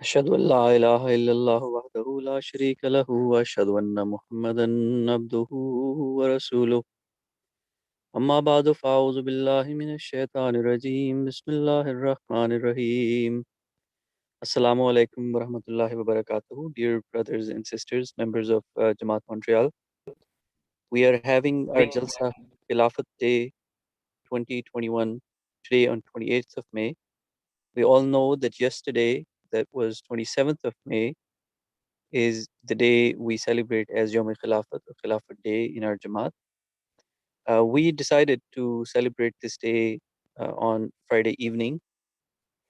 أشهد أن لا إله إلا الله وحده لا شريك له وأشهد أن محمدا عبده ورسوله أما بعد فأعوذ بالله من الشيطان الرجيم بسم الله الرحمن الرحيم Assalamu alaikum wa rahmatullahi wa barakatuh. Dear brothers and sisters, members of Jamaat Montreal, we are having our Jalsa Khilafat Day 2021 today on 28th of May. We all know that yesterday, that was 27th of May, is the day we celebrate as Yom Khilafat or Khilafat Day in our Jamaat. We decided to celebrate this day on Friday evening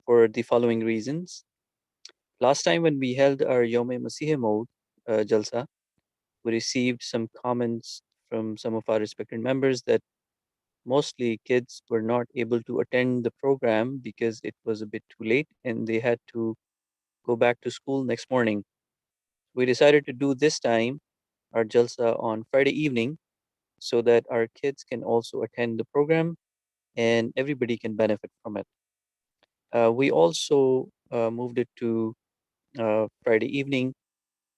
for the following reasons. Last time when we held our Yom Masih Maud Jalsa, we received some comments from some of our respected members that mostly kids were not able to attend the program because it was a bit too late and they had to go back to school next morning. We decided to do this time our Jalsa on Friday evening so that our kids can also attend the program and everybody can benefit from it. We also moved it to Friday evening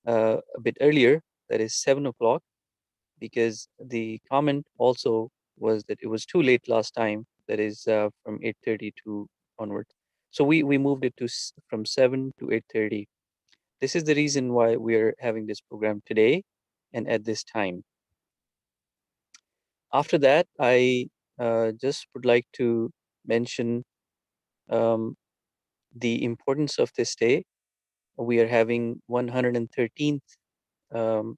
a bit earlier, that is 7 o'clock, because the comment also was that it was too late last time, that is from 8:30 to onward. So we moved it to from 7 to 8:30. This is the reason why we are having this program today and at this time. After that, I just would like to mention um, the importance of this day. We are having 113th um,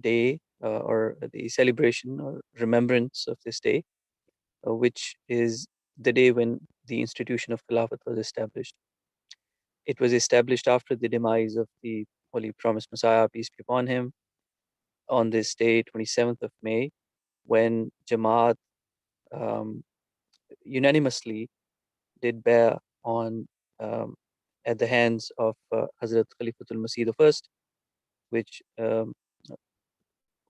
day or the celebration or remembrance of this day, which is the day when the institution of Khilafat was established. It was established after the demise of the Holy Promised Messiah, peace be upon him, on this day, 27th of May, when Jamaat um, unanimously did bear on um, at the hands of Hazrat Khalifatul Masih I, which um,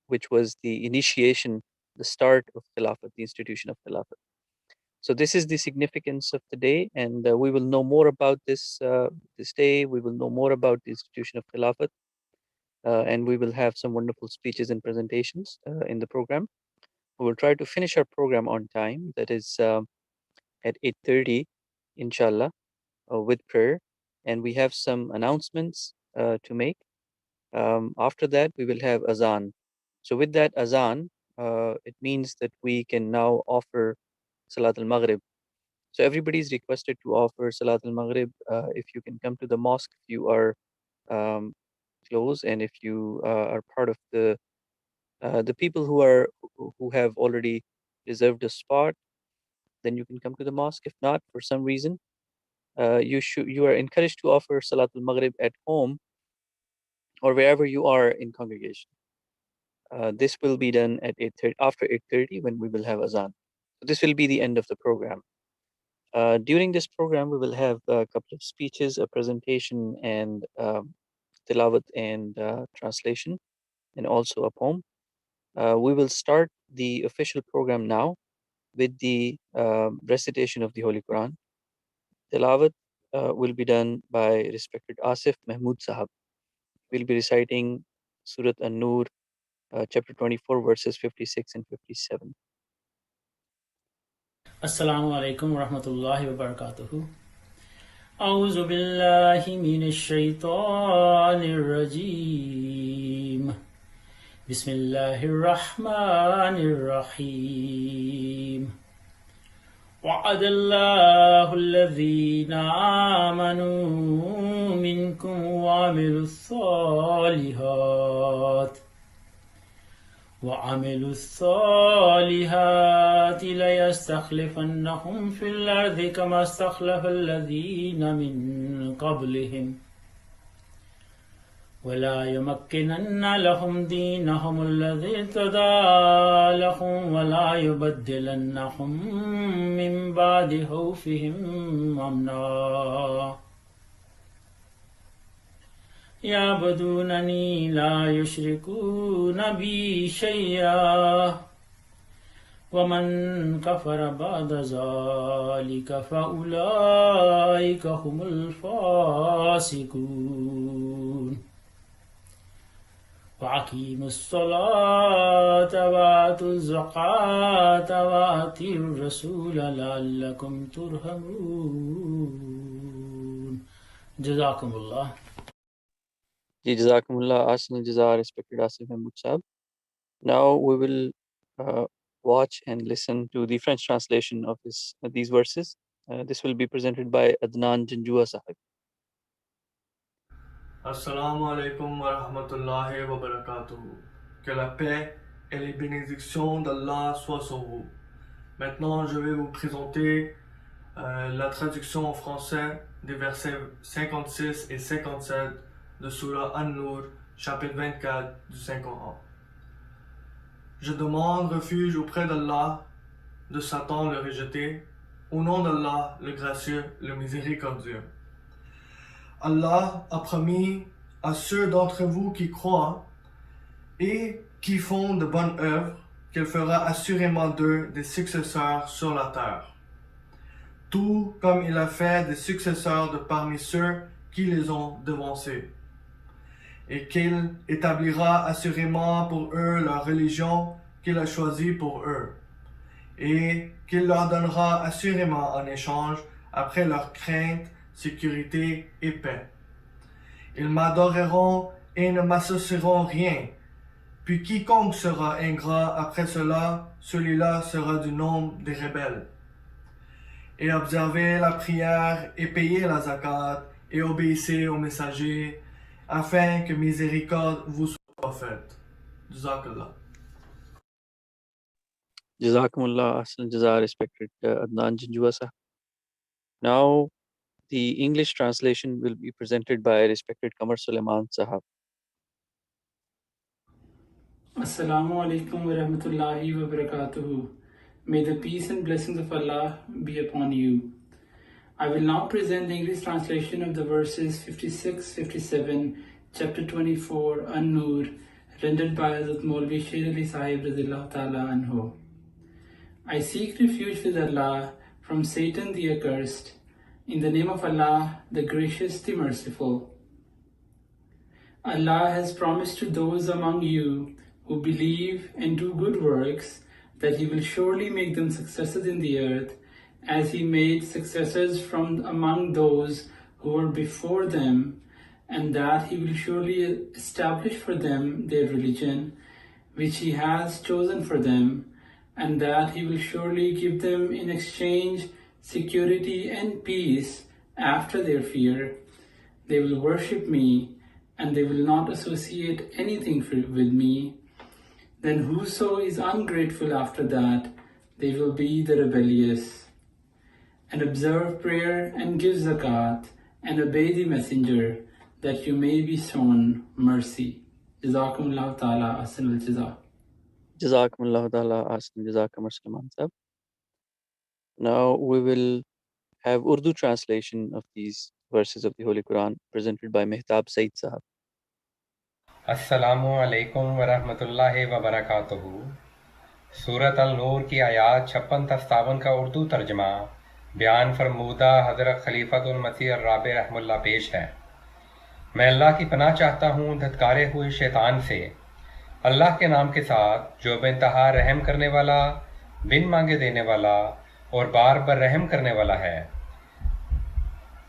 which was the initiation, the start of Khilafat, the institution of Khilafat. So this is the significance of the day, and we will know more about this day. We will know more about the institution of Khilafat, and we will have some wonderful speeches and presentations in the program. We will try to finish our program on time. That is at 8:30, inshallah, with prayer, and we have some announcements to make. After that, we will have azan. So with that azan, it means that we can now offer Salat al-Maghrib. So everybody is requested to offer Salat al-Maghrib. If you can come to the mosque, if you are um, close, and if you are part of the people who have already reserved a spot, then you can come to the mosque. If not, for some reason, you are encouraged to offer Salat al-Maghrib at home or wherever you are in congregation. This will be done at 8:30, after 8:30, when we will have azan. So this will be the end of the program. During this program, we will have a couple of speeches, a presentation, and tilawat and translation, and also a poem. We will start the official program now with the recitation of the Holy Quran. Tilawat will be done by respected Asif Mahmood Sahab. We'll be reciting Surat An-Nur, chapter 24, verses 56 and 57. Assalamu alaikum warahmatullahi wabarakatuh. أعوذ بالله من الشيطان الرجيم. بسم الله الرحمن الرحيم. وعد الله الذين آمنوا منكم وعملوا الصالحات ليستخلفنهم في الأرض كما استخلف الذين من قبلهم ولا يمكنن لهم دينهم الذي ارتضى لهم ولا يبدلنهم من بعد خوفهم أمنا يعبدونني لا يشركون بي شيئا ومن كفر بعد ذلك فأولئك هم الفاسقون وأقيموا الصلاة وآتوا الزكاة وأطيعوا الرسول لعلكم ترحمون جزاكم الله. Ji Jazakumullah, Ahsan Jaza, respected Asif Mahmood Sahab. Now we will watch and listen to the French translation of these verses. This will be presented by Adnan Janjua Sahib. Assalamu alaikum wa rahmatullahi wa barakatuh. Que la paix et les bénédictions d'Allah soient sur vous. Maintenant, je vais vous présenter la traduction en français des versets 56 et 57 de Surah An-Nur, chapitre 24 du Saint-Coran. Je demande refuge auprès d'Allah, de Satan le rejeté, au nom d'Allah, le gracieux, le miséricordieux. Allah a promis à ceux d'entre vous qui croient et qui font de bonnes œuvres qu'il fera assurément d'eux des successeurs sur la terre, tout comme il a fait des successeurs de parmi ceux qui les ont devancés, et qu'il établira assurément pour eux leur religion qu'il a choisie pour eux, et qu'il leur donnera assurément en échange, après leur crainte, sécurité et paix. Ils m'adoreront et ne m'associeront rien. Puis quiconque sera ingrat après cela, celui-là sera du nombre des rebelles. Et observez la prière et payez la zakat et obéissez aux messagers, afin que miséricorde vous soit faite. Jazakallah. Jazakumullah, Ahsan Jaza, respected Adnan Janjua Sahib. Now the English translation will be presented by respected Qamar Suleiman Sahab. Assalamu alaikum wa rahmatullahi wa barakatuhu. May the peace and blessings of Allah be upon you. I will now present the English translation of the verses 56-57, chapter 24, An-Nur, rendered by Hazrat Maulvi Sher Ali Sahib Radhiyallahu Ta'ala Anhu. I seek refuge with Allah from Satan the accursed, in the name of Allah, the gracious, the merciful. Allah has promised to those among you who believe and do good works that He will surely make them successors in the earth, as He made successors from among those who were before them, and that He will surely establish for them their religion, which He has chosen for them, and that He will surely give them in exchange security and peace after their fear. They will worship me, and they will not associate anything with me. Then whoso is ungrateful after that, they will be the rebellious. And observe prayer and give zakat, and obey the messenger, that you may be shown mercy. Jazakumullah ta'ala ahsanul jaza. Jazakumullah ta'ala, Ahsan Jaza, Qamar Suleiman Sahab. Now we will have Urdu translation of these verses of the Holy Quran presented by Mehtab Said Sahab. अस्सलामु अलैकुम वरहमतुल्लाहि वबरकातुहू। सूरत अल-नूर की आयात 56-57 का उर्दू तर्जमा बयान फरमूदा हज़रत खलीफतुल मसीह अर्राबि रहमुल्लाह पेश है। मैं अल्लाह की पनाह चाहता हूँ धत्कारे हुए शैतान से, अल्लाह के नाम के साथ जो बेइंतहा रहम करने वाला, बिन मांगे देने वाला और बार बार रहम करने वाला है।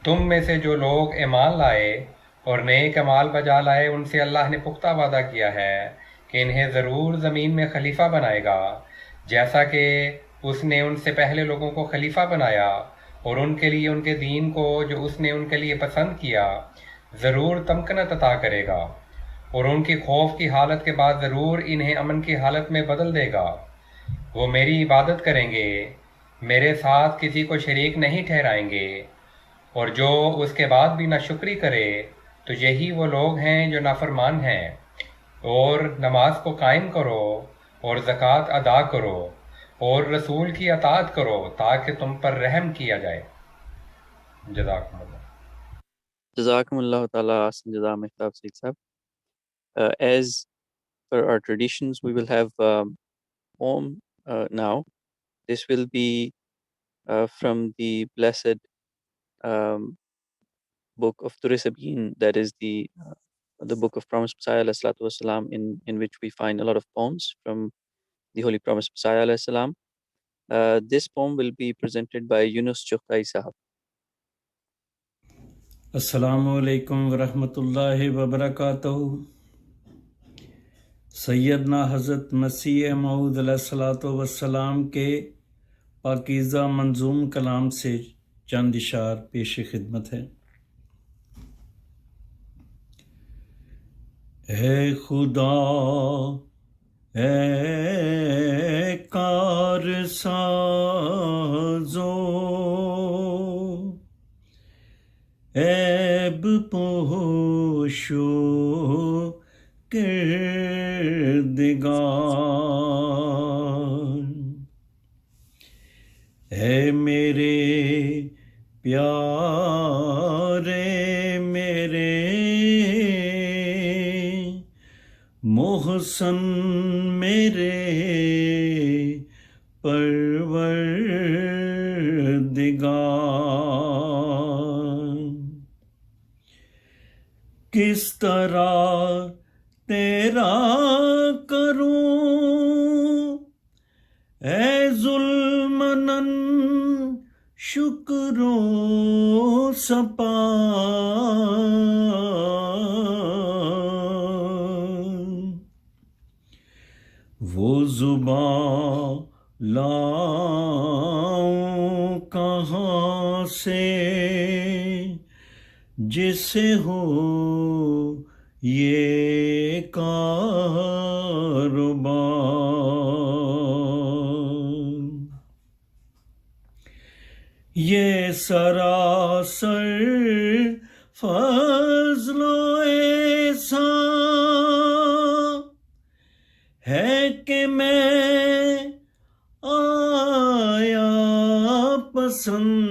तुम में से जो लोग ईमान लाए और नेक अमाल बजा लाए, उनसे अल्लाह ने पुख्ता वादा किया है कि इन्हें ज़रूर ज़मीन में खलीफा बनाएगा, जैसा कि उसने उनसे पहले लोगों को खलीफा बनाया और उनके लिए उनके दीन को जो उसने उनके लिए पसंद किया ज़रूर तमकनत अता करेगा, और उनकी खौफ की हालत के बाद ज़रूर इन्हें अमन की हालत में बदल देगा। वो मेरी इबादत करेंगे, मेरे साथ किसी को शरीक नहीं ठहराएंगे, और जो उसके बाद भी नाशुक्री करे तो यही वो लोग हैं जो नाफरमान हैं। और नमाज को कायम करो और ज़कात अदा करो और रसूल की अताअत करो ताकि तुम पर रहम किया जाए। जज़ाकुमुल्लाह। Jazakumullah ta'ala, Ahsan Jaza, Mehtab Said Sahab. As per our traditions, we will have poem now. This will be from the blessed um, book of Turisabin, that is the book of Promised Messiah alayhi salatu wasalam, in which we find a lot of poems from the Holy Promised Messiah alayhi salam. This poem will be presented by Yunus Chukai Sahab. Assalamu alaikum wa rahmatullahi wa barakatuh. सैयदना हज़रत मसीह मऊद अलैहिस्सलातु वस्सलाम के पाकीज़ा मंजूम कलाम से चंद इशार पेश खिदमत है। ऐ खुदा ऐ car साज़ो ऐब पोशो किरदिगान, ऐ मेरे प्यारे मेरे मोहसन मेरे परवरदिगार, किस तरह तेरा करूं ऐ जुल्मनन शुक्रो सपा, वो जुबां लाऊं कहाँ से जिसे हो ये कारोबार, ये सरासर फज़्लो एहसान है कि मैं आया पसंद,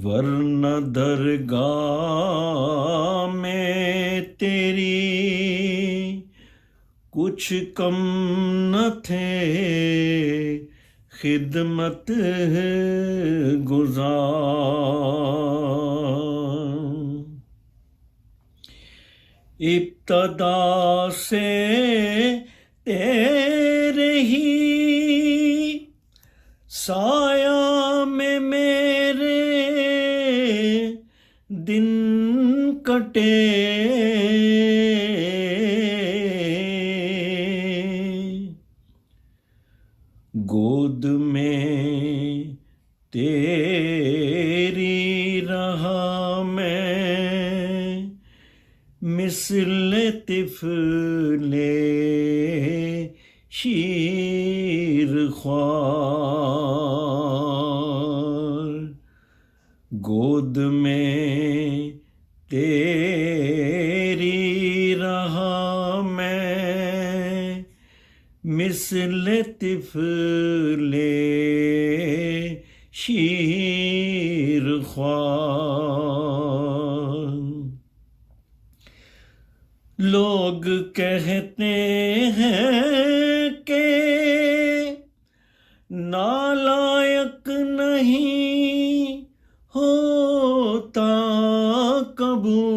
वरना दरगाह में तेरी कुछ कम न थे खिदमत गुज़ार, इब्तदा से तेरे ही साया में मेरे दिन कटे, गोद में तेरी रहा मैं मिस्ल तिफ़ले शीर ख्वार, गोद में तेरी रहा मैं मिस्ल तिफ़ले शीर ख्वार, लोग कहते हैं कि नालायक नहीं होता कबूल,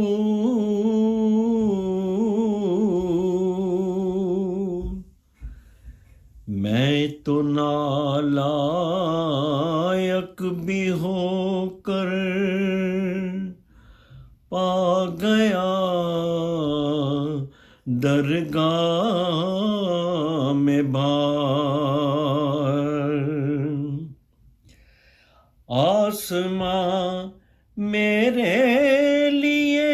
मैं तो नालायक भी होकर पा गया दरगाह में भार, आसमां मेरे लिए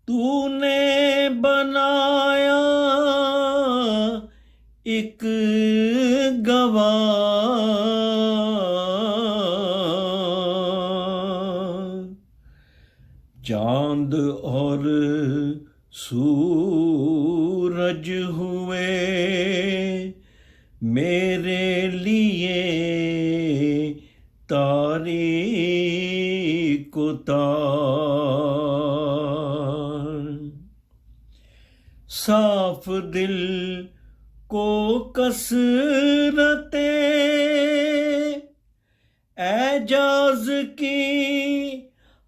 तूने बनाया एक गवाह, चांद और सूरज हुए मेरे लिए तारीक तार, साफ दिल को कसरते एजाज की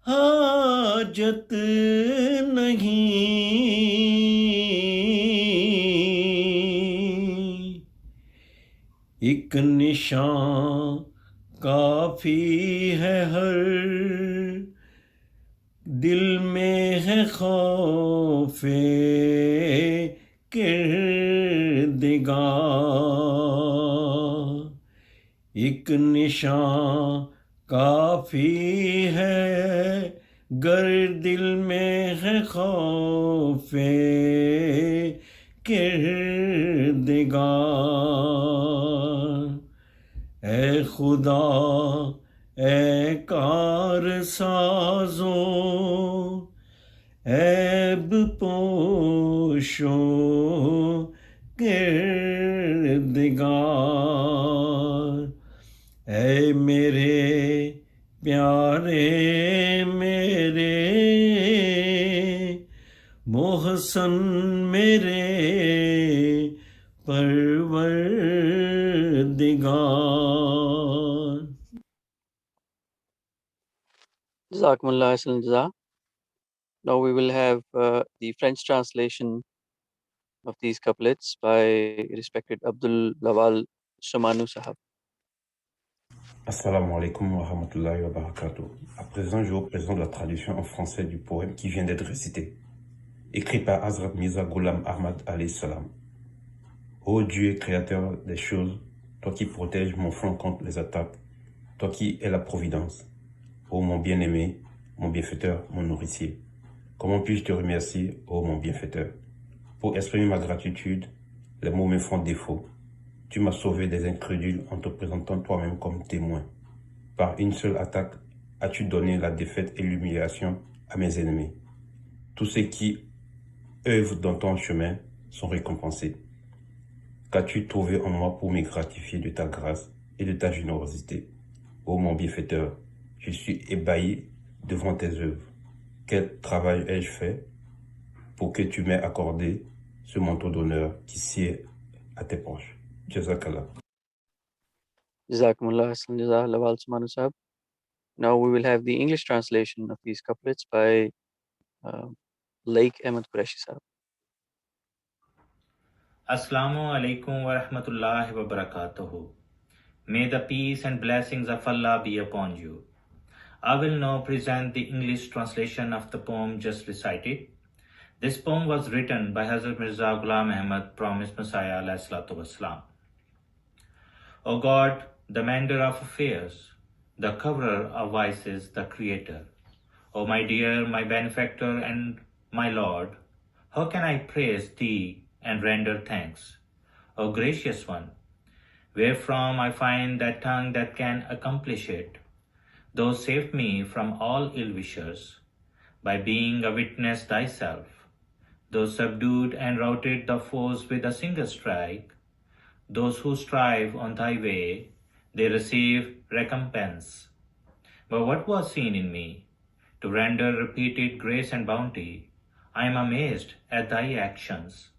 हाजत नहीं, एक निशान काफी है हर दिल में है खौफे किरदिगार, एक निशान काफी है गर दिल में है खौफे किरदिगार। ए खुदा ए कार साजो ऐब पोशो किरदिगार, ऐ मेरे प्यारे मेरे मोहसन मेरे परवरदिगार। Jazakumullah ahsan jaza. Now we will have the French translation of these couplets by respected Abdul Lawal Shamanu Sahab. Assalamu alaikum wa rahmatullahi wa barakatuh. À présent, je vous présente la traduction en français du poème qui vient d'être récité, écrit par Hazrat Mirza Ghulam Ahmad alayhi salam. Ô Dieu créateur des choses, toi qui protèges mon front contre les attaques, toi qui es la providence. Ô mon bien-aimé, mon bienfaiteur, mon nourricier. Comment puis-je te remercier, ô mon bienfaiteur? Pour exprimer ma gratitude, les mots me font défaut. Tu m'as sauvé des incrédules en te présentant toi-même comme témoin. Par une seule attaque, as-tu donné la défaite et l'humiliation à mes ennemis. Tous ceux qui œuvrent dans ton chemin sont récompensés. Qu'as-tu trouvé en moi pour me gratifier de ta grâce et de ta générosité? Ô mon bienfaiteur, je suis ébahi devant tes œuvres. Quel travail ai-je fait pour que tu m'aies accordé ce manteau d'honneur qui sied à tes proches? Jazakallah. Jazakumullah ahsan jaza Lawal Shamanu Sahab. Now we will have the English translation of these couplets by Lake Ahmed Qureshi Sahab. Assalamu alaikum wa rahmatullahi wa barakatuhu. May the peace and blessings of Allah be upon you. I will now present the English translation of the poem just recited. This poem was written by Hazrat Mirza Ghulam Ahmad, Promised Messiah alayhi salatu wasalam. O God, the mender of affairs, the coverer of vices, the creator. O my dear, my benefactor and my Lord, how can I praise thee and render thanks? O gracious one, wherefrom I find that tongue that can accomplish it. Thou saved me from all ill-wishers, by being a witness thyself. Thou subdued and routed the foes with a single strike. Those who strive on thy way, they receive recompense. But what was seen in me? To render repeated grace and bounty, I am amazed at thy actions.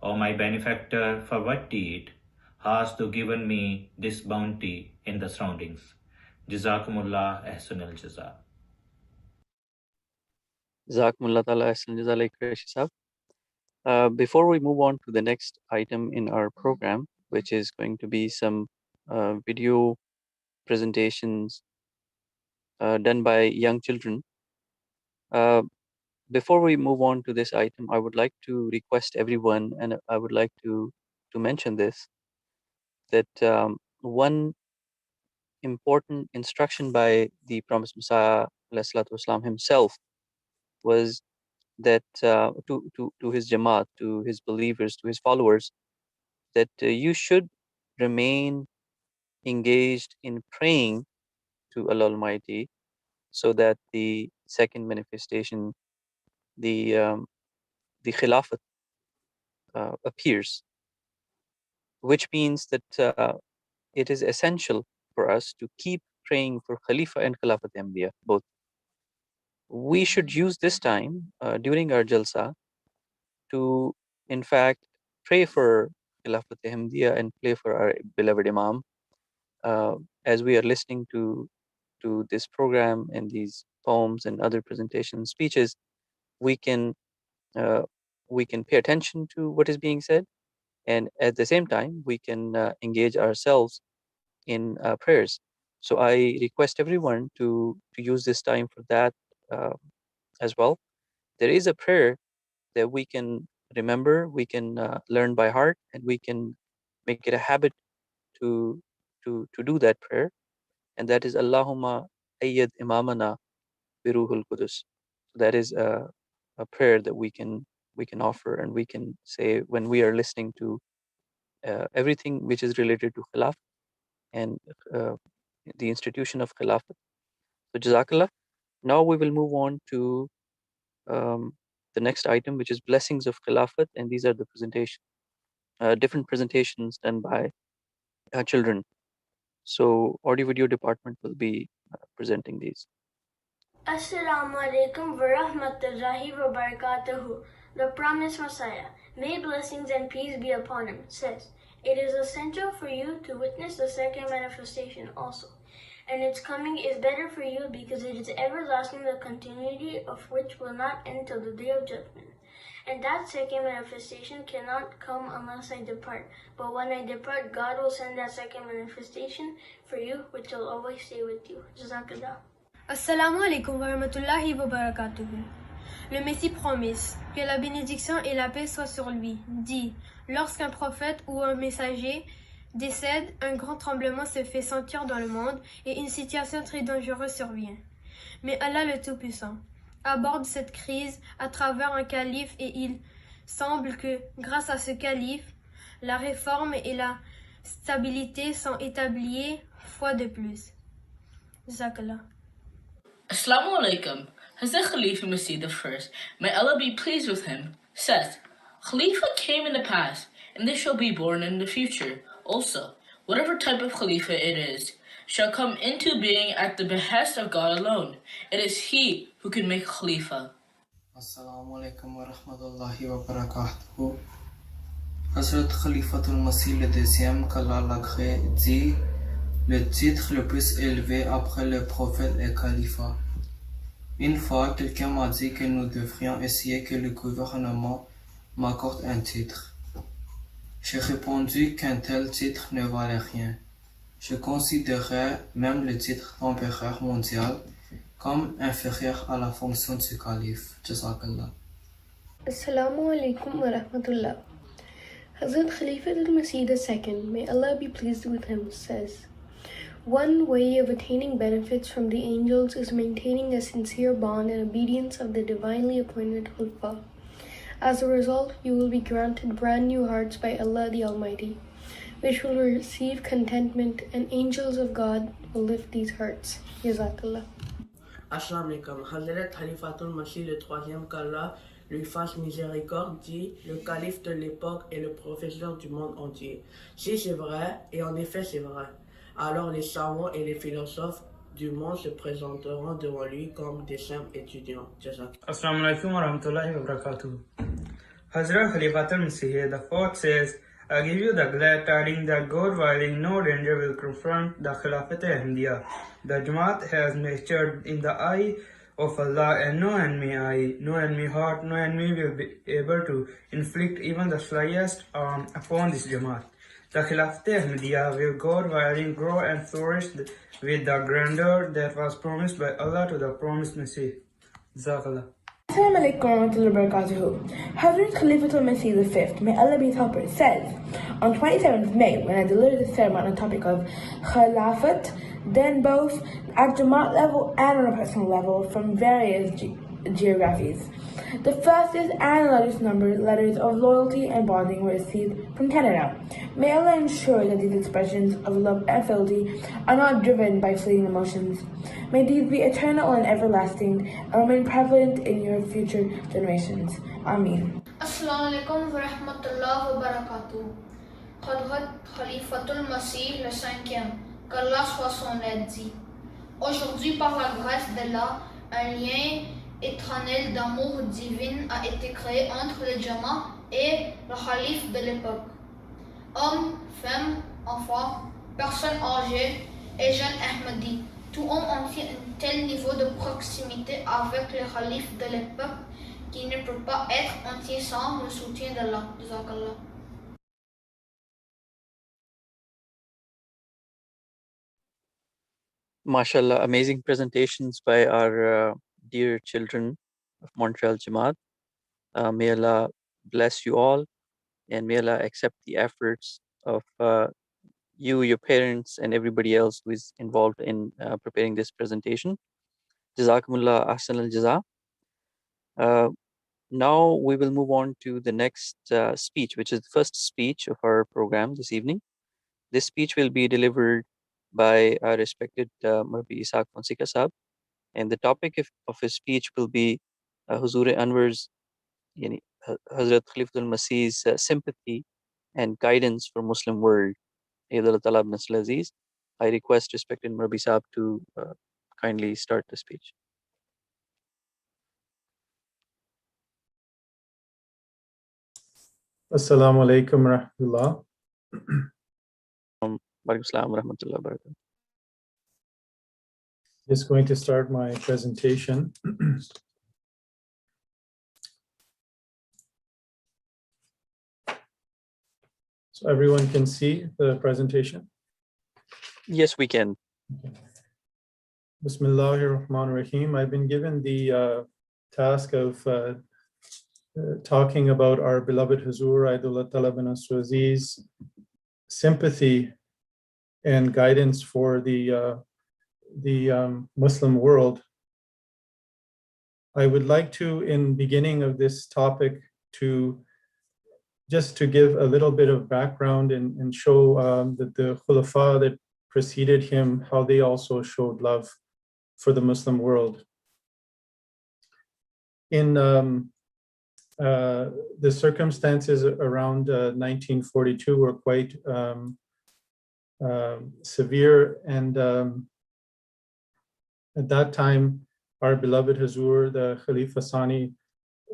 O my benefactor, for what deed hast thou given me this bounty in the surroundings? Jazakumullah ahsanul jaza. Jazakumullah ta'ala ahsan jaza Lake Qureshi Sahab. Before we move on to the next item in our program, which is going to be some video presentations done by young children, before we move on to this item, I would like to request everyone, and I would like to mention this, that one important instruction by the Promised Messiah alayhi salatu wasalam himself was that to his Jamaat, to his believers, to his followers, that you should remain engaged in praying to Allah Almighty, so that the second manifestation, the Khilafat, appears, which means that it is essential for us to keep praying for Khalifa and Khilafat Ahmadiyya both. We should use this time during our Jalsa to in fact, pray for Khilafat Ahmadiyya and pray for our beloved Imam. As we are listening to this program and these poems and other presentations, speeches, we can pay attention to what is being said, and at the same time, we can engage ourselves in prayers. So I request everyone to use this time for that uh, as well. There is a prayer that we can remember, we can learn by heart, and we can make it a habit to do that prayer, and that is Allahumma ayyad imamana biruhul qudus. That is a prayer that we can offer, and we can say when we are listening to everything which is related to Khilaf and uh, the institution of Khilafat. So Jazakallah. Now we will move on to the next item, which is blessings of Khilafat, and these are the different presentations done by children. So audio video department will be presenting these. Assalamu alaikum wa rahmatullahi wa barakatuhu. The promised Messiah, may blessings and peace be upon him, says, "It is essential for you to witness the second manifestation also, and its coming is better for you because it is everlasting, the continuity of which will not end till the day of judgment. And that second manifestation cannot come unless I depart. But when I depart, God will send that second manifestation for you, which will always stay with you." Jazakallah. Assalamu alaikum wa rahmatullahi wa barakatuhu. Le Messie promise, que la bénédiction et la paix soient sur lui, dit: lorsqu'un prophète ou un messager décède, un grand tremblement se fait sentir dans le monde et une situation très dangereuse survient. Mais Allah le Tout-Puissant aborde cette crise à travers un calife et il semble que, grâce à ce calife, la réforme et la stabilité sont établies fois de plus. Jazakallah. Assalamu alaikum. Hazrat Khalifa Masih I, may Allah be pleased with him, says, Khalifa came in the past, and they shall be born in the future. Also, whatever type of Khalifa it is, shall come into being at the behest of God alone. It is He who can make Khalifa. Assalamu alaikum wa rahmatullahi wa barakatuhu. Hazrat Khalifatul Masih le deuxième qu'Allah l'a créé dit: le titre le plus élevé après le prophète est Khalifa. Une fois, quelqu'un m'a dit que nous devrions essayer que le gouvernement m'accorde un titre. J'ai répondu qu'un tel titre ne valait rien. Je considérais même le titre d'empereur mondial comme inférieur à la fonction du calife. Jazakallah. Assalamu alaikum wa rahmatullah. Hazrat Khalifa al-Masih II, may Allah be pleased with him, says, one way of attaining benefits from the angels is maintaining a sincere bond and obedience of the divinely appointed Khalifa. As a result, you will be granted brand new hearts by Allah the Almighty, which will receive contentment, and angels of God will lift these hearts. Jazakallah. Assalamu alaikum. Hazrat Khalifatul Masih le troisième qu'Allah lui fasse miséricorde dit: le calife de l'époque est le professeur du monde entier. Si c'est vrai, et en effet c'est vrai, alors les savants et les philosophes du monde se présenteront devant lui comme des simples étudiants. Assalamu alaikum wa rahmatullahi wa barakatuh. Hazrat Khalifatul Masih IV says, I give you the glad tidings that God willing no danger will confront the Khilafat Ahmadiyya. The Jamaat has matured in the eye of Allah, and no enemy eye, no enemy heart, no enemy will be able to inflict even the slightest harm upon this Jamaat. The Khilafat Ahmadiyya will God willing grow and flourish with the grandeur that was promised by Allah to the promised Messiah. Jazakallah. Assalamu alaikum wa rahmatullahi wa barakatuhu. Hazrat Khalifatul Masih V, may Allah be his helper, says, on 27th May, when I delivered the sermon on the topic of Khilafat, then both at Jamaat level and on a personal level from various geographies. The fastest and largest number letters of loyalty and bonding were received from Canada. May Allah ensure that these expressions of love and fidelity are not driven by fleeting emotions. May these be eternal and everlasting and remain prevalent in your future generations. Ameen. Assalamu alaikum wa rahmatullahi wa barakatuh. Hazrat Khalifatul Masih le cinquième, qu'Allah soit son aide, dit: aujourd'hui, par la grâce d'Allah, un lien éternel d'amour divin a été créé entre le Jamaat et le calife de l'époque. Hommes, femmes, enfants, personnes âgées et jeunes Ahmadis, tout ont un tel niveau de proximité avec le calife de l'époque qui ne peut pas être entier sans le soutien d'Allah. Jazakallah. MashaAllah, amazing presentations by our dear children of Montreal Jamaat. May Allah bless you all, and may Allah accept the efforts of you, your parents, and everybody else who is involved in preparing this presentation. Jazakumullah ahsan al-jaza. Now we will move on to the next speech, which is the first speech of our program this evening. This speech will be delivered by our respected Murbi Ishaq Fonseca Sahab, and the topic of his speech will be Huzur Anwar's, Hazrat Khilafat al-Masih's sympathy and guidance for Muslim world. Ayyadallah Ta'ala ibn Nasr Aziz. I request respected Murbi Sahab to kindly start the speech. Assalamu alaikum rahmatullah. Walaikum assalam wa rahmatullahi wa barakatuh. Just going to start my presentation. So everyone can see the presentation? Yes, we can. Bismillahir Rahmanir Rahim. I've been given the task of talking about our beloved Huzur Aidullah Ta'ala ibn Nasr Aziz's sympathy and guidance for the Muslim world. I would like to, in beginning of this topic, to give a little bit of background and show that the Khilafat that preceded him, how they also showed love for the Muslim world. In the circumstances around 1942 were quite severe, and at that time, our beloved Huzur, the Khalifa Sani,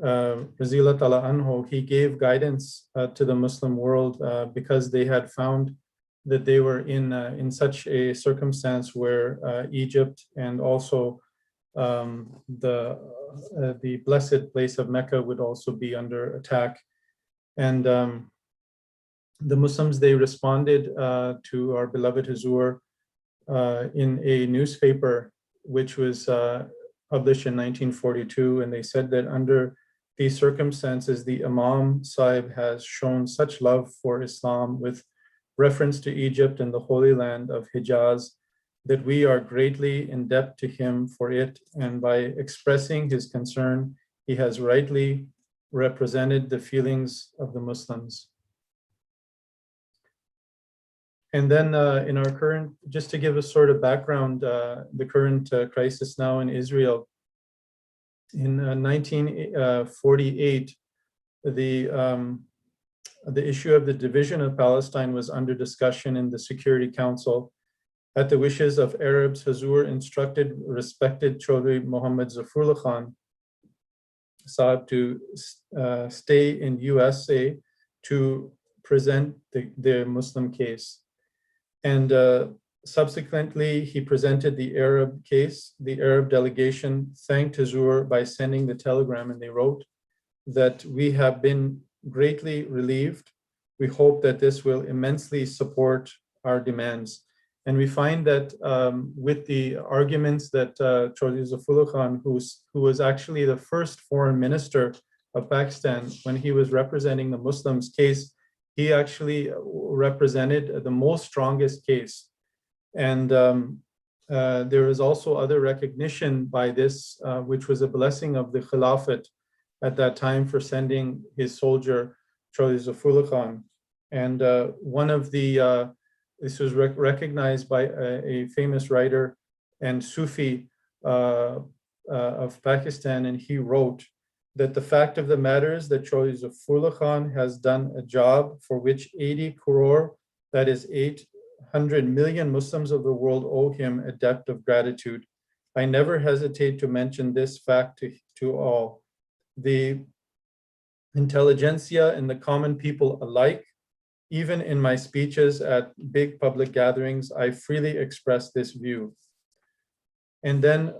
Razila Ta'ala Anhu, he gave guidance to the Muslim world because they had found that they were in such a circumstance where Egypt and also the blessed place of Mecca would also be under attack. And the Muslims, they responded to our beloved Huzur in a newspaper which was published in 1942, and they said that under these circumstances, the Imam Sahib has shown such love for Islam with reference to Egypt and the Holy Land of Hijaz that we are greatly in debt to him for it, and by expressing his concern, he has rightly represented the feelings of the Muslims. And then in our current, just to give a sort of background, the current crisis now in Israel, in 1948, the issue of the division of Palestine was under discussion in the Security Council. At the wishes of Arabs, Huzur instructed respected Chaudhry Muhammad Zafrullah Khan Saab to stay in USA to present the Muslim case. And subsequently, he presented the Arab case. The Arab delegation thanked Huzur by sending the telegram, and they wrote that we have been greatly relieved. We hope that this will immensely support our demands. And we find that with the arguments that Chaudhry Zafrullah Khan, who was actually the first foreign minister of Pakistan, when he was representing the Muslims case, he actually represented the most strongest case. And there is also other recognition by this, which was a blessing of the Khilafat at that time for sending his soldier, Chaudhry Zafrullah Khan. And one of the, this was recognized by a famous writer and Sufi of Pakistan, and he wrote that the fact of the matter is that Chaudhry Zafrullah Khan has done a job for which 80 crore, that is 800 million Muslims of the world owe him a debt of gratitude. I never hesitate to mention this fact to all. The intelligentsia and the common people alike. Even in my speeches at big public gatherings, I freely express this view. And then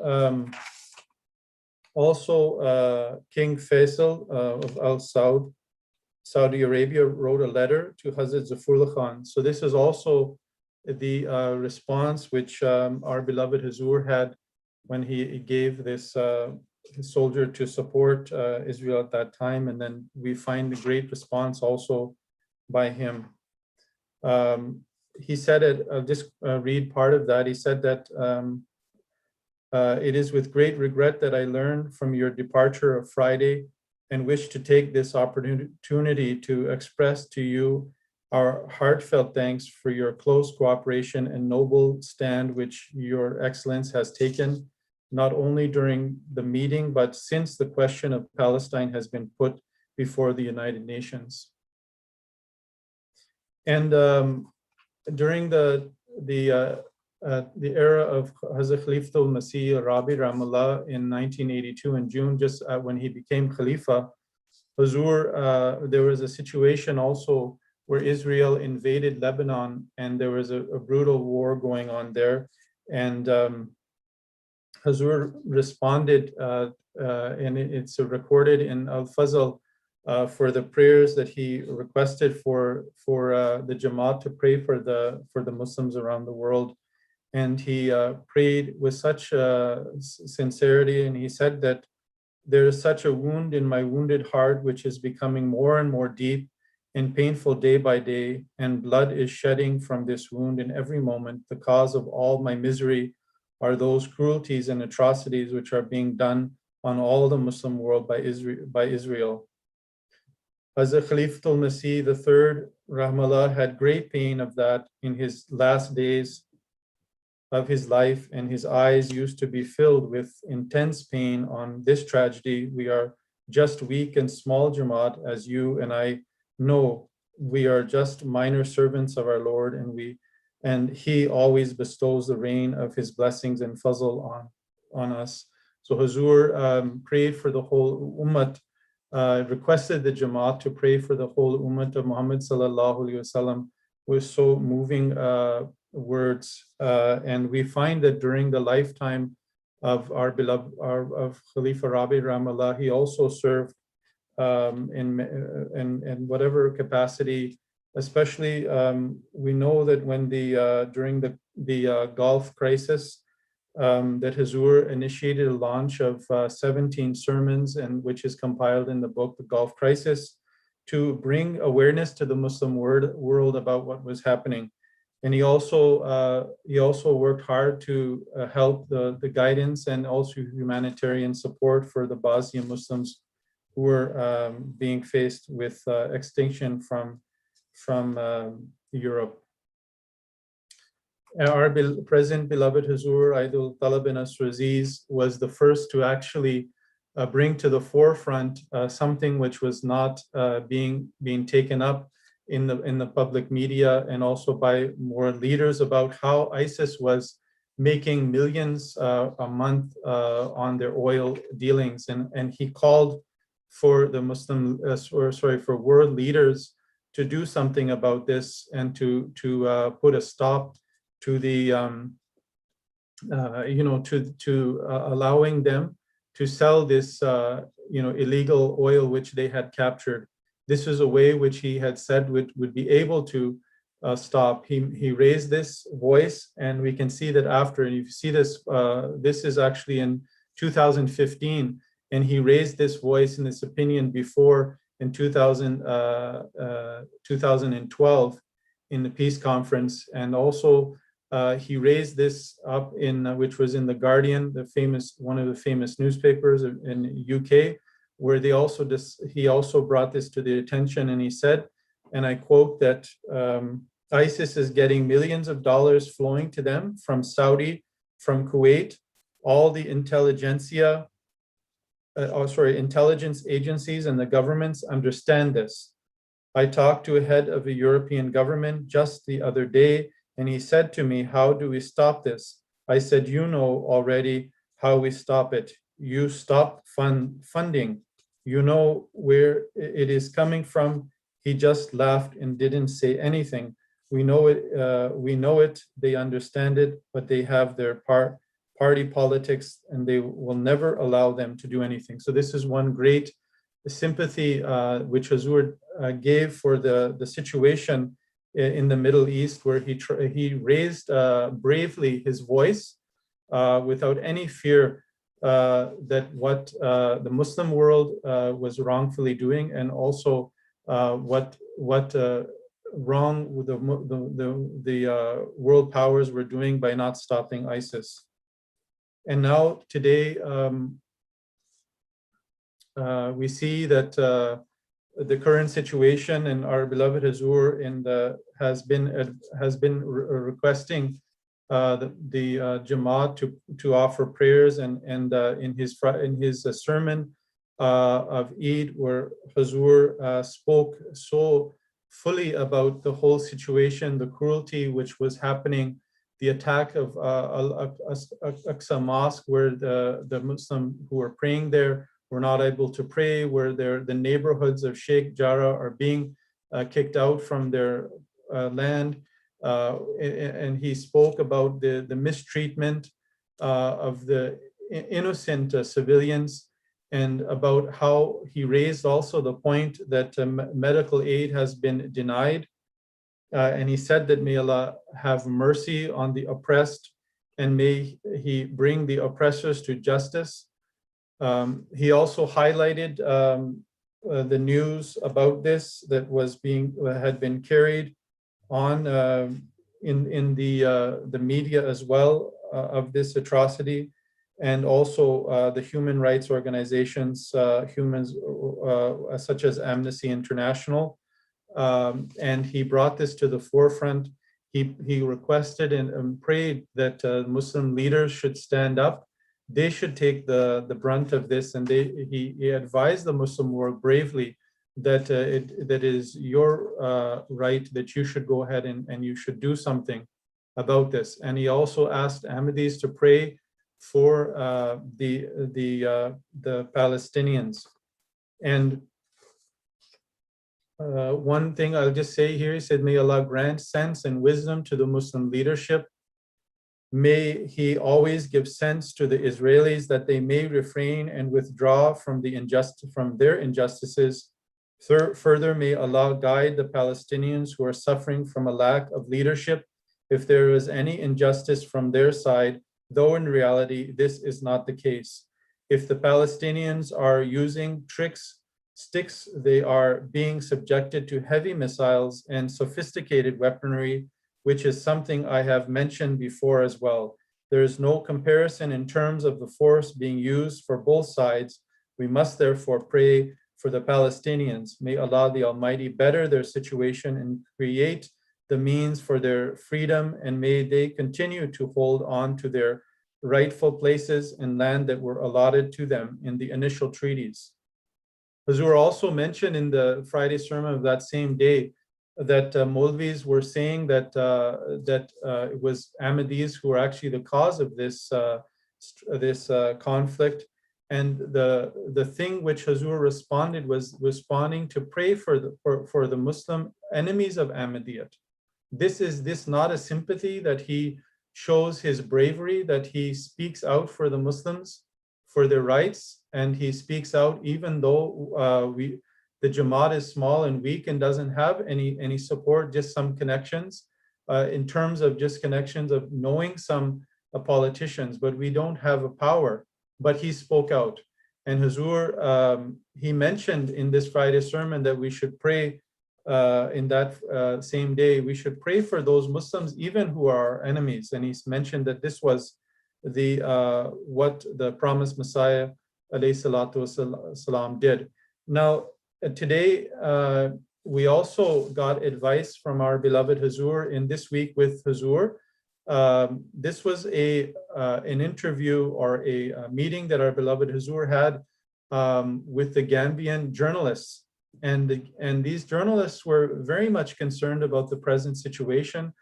also King Faisal of Al Saud, Saudi Arabia, wrote a letter to Hazrat Zafrullah Khan. So this is also the response which our beloved Hazur had when he gave this soldier to support Israel at that time. And then we find the great response also by him. He said it, I'll just read part of that. He said that it is with great regret that I learned from your departure of Friday and wish to take this opportunity to express to you our heartfelt thanks for your close cooperation and noble stand which your excellence has taken, not only during the meeting, but since the question of Palestine has been put before the United Nations. And during the era of Hazrat Khalifatul Masih Rabi Ramallah in 1982 in June, just when he became Khalifa, Hazur, there was a situation also where Israel invaded Lebanon and there was a brutal war going on there. And Hazur responded, and it's recorded in Al-Fazl, for the prayers that he requested for the Jamaat to pray for the Muslims around the world. And he prayed with such sincerity, and he said that there is such a wound in my wounded heart which is becoming more and more deep and painful day by day, and blood is shedding from this wound in every moment. The cause of all my misery are those cruelties and atrocities which are being done on all the Muslim world by Israel. Hazrat Khalifatul Masih III, Rahmallah, had great pain of that in his last days of his life, and his eyes used to be filled with intense pain on this tragedy. We are just weak and small Jamaat, as you and I know. We are just minor servants of our Lord, and he always bestows the rain of his blessings and fazl on us. So Hazur prayed for the whole ummah, requested the Jamaat to pray for the whole ummah of Muhammad sallallahu alaihi wasallam with so moving words. And we find that during the lifetime of our beloved of Khalifa Rabi Ramallah, he also served in whatever capacity. Especially, we know that when during the Gulf crisis, that Hazur initiated a launch of 17 sermons, and which is compiled in the book, The Gulf Crisis, to bring awareness to the Muslim world about what was happening. And he also worked hard to help the guidance and also humanitarian support for the Bosnian Muslims who were being faced with extinction from Europe. Our present beloved Hazur Aidul Talab bin Asr Aziz was the first to actually bring to the forefront something which was not being taken up in the public media and also by more leaders, about how ISIS was making millions a month on their oil dealings, and he called for the for world leaders to do something about this and to put a stop to the allowing them to sell this illegal oil which they had captured. This is a way which he had said would be able to stop. He raised this voice, and we can see that after, and you see this, this is actually in 2015, and he raised this voice and this opinion before in 2012 in the peace conference, and also he raised this up in which was in the Guardian, one of the famous newspapers in UK, where he also brought this to the attention, and he said, and I quote, that ISIS is getting millions of dollars flowing to them from Saudi, from Kuwait. All the intelligence agencies and the governments understand this. I talked to a head of a European government just the other day, and he said to me, how do we stop this? I said, you know already how we stop it. You stop funding. You know where it is coming from. He just laughed and didn't say anything. We know it, they understand it, but they have their party politics, and they will never allow them to do anything. So this is one great sympathy which Hazur gave for the situation in the Middle East, where he raised bravely his voice without any fear that what the Muslim world was wrongfully doing, and also what wrong with the world powers were doing by not stopping ISIS. And now today we see that the current situation, and our beloved Hazur has been requesting the Jamaat to offer prayers, and in his sermon of Eid, where Hazur spoke so fully about the whole situation, the cruelty which was happening, the attack of Al-Aqsa Mosque, where the Muslim who were praying there were not able to pray, where the neighborhoods of Sheikh Jarrah are being kicked out from their land. And he spoke about the mistreatment of the innocent civilians, and about how he raised also the point that medical aid has been denied. And he said that may Allah have mercy on the oppressed, and may he bring the oppressors to justice. He also highlighted the news about this that had been carried on in the media as well of this atrocity, and also the human rights organizations, such as Amnesty International. And he brought this to the forefront. He requested and prayed that Muslim leaders should stand up. They should take the brunt of this, and he advised the Muslim world bravely that that is your right, that you should go ahead and you should do something about this. And he also asked Ahmadis to pray for the Palestinians. And one thing I'll just say here, he said, may Allah grant sense and wisdom to the Muslim leadership. May he always give sense to the Israelis, that they may refrain and withdraw from their injustices. Further, may Allah guide the Palestinians who are suffering from a lack of leadership, if there is any injustice from their side, though in reality this is not the case. If the Palestinians are using sticks, they are being subjected to heavy missiles and sophisticated weaponry, which is something I have mentioned before as well. There is no comparison in terms of the force being used for both sides. We must therefore pray for the Palestinians. May Allah the Almighty better their situation and create the means for their freedom, and may they continue to hold on to their rightful places in land that were allotted to them in the initial treaties. Hazur also mentioned in the Friday sermon of that same day that Maulvis were saying that it was Ahmadis who were actually the cause of this conflict. And the thing which Hazur responded was responding to pray for the Muslim enemies of Ahmadiyyat. This is not a sympathy that he shows his bravery, that he speaks out for the Muslims, for their rights, and he speaks out even though the Jamaat is small and weak and doesn't have any support, just some connections in terms of just connections of knowing some politicians, but we don't have a power. But he spoke out. And Hazur, he mentioned in this Friday sermon that we should pray in that same day, we should pray for those Muslims even who are our enemies. And he's mentioned that this was what the promised Messiah alayhi salatu wasalam did. Now, today, we also got advice from our beloved Hazur in This Week with Hazur. This was an interview or a meeting that our beloved Hazur had with the Gambian journalists. And these journalists were very much concerned about the present situation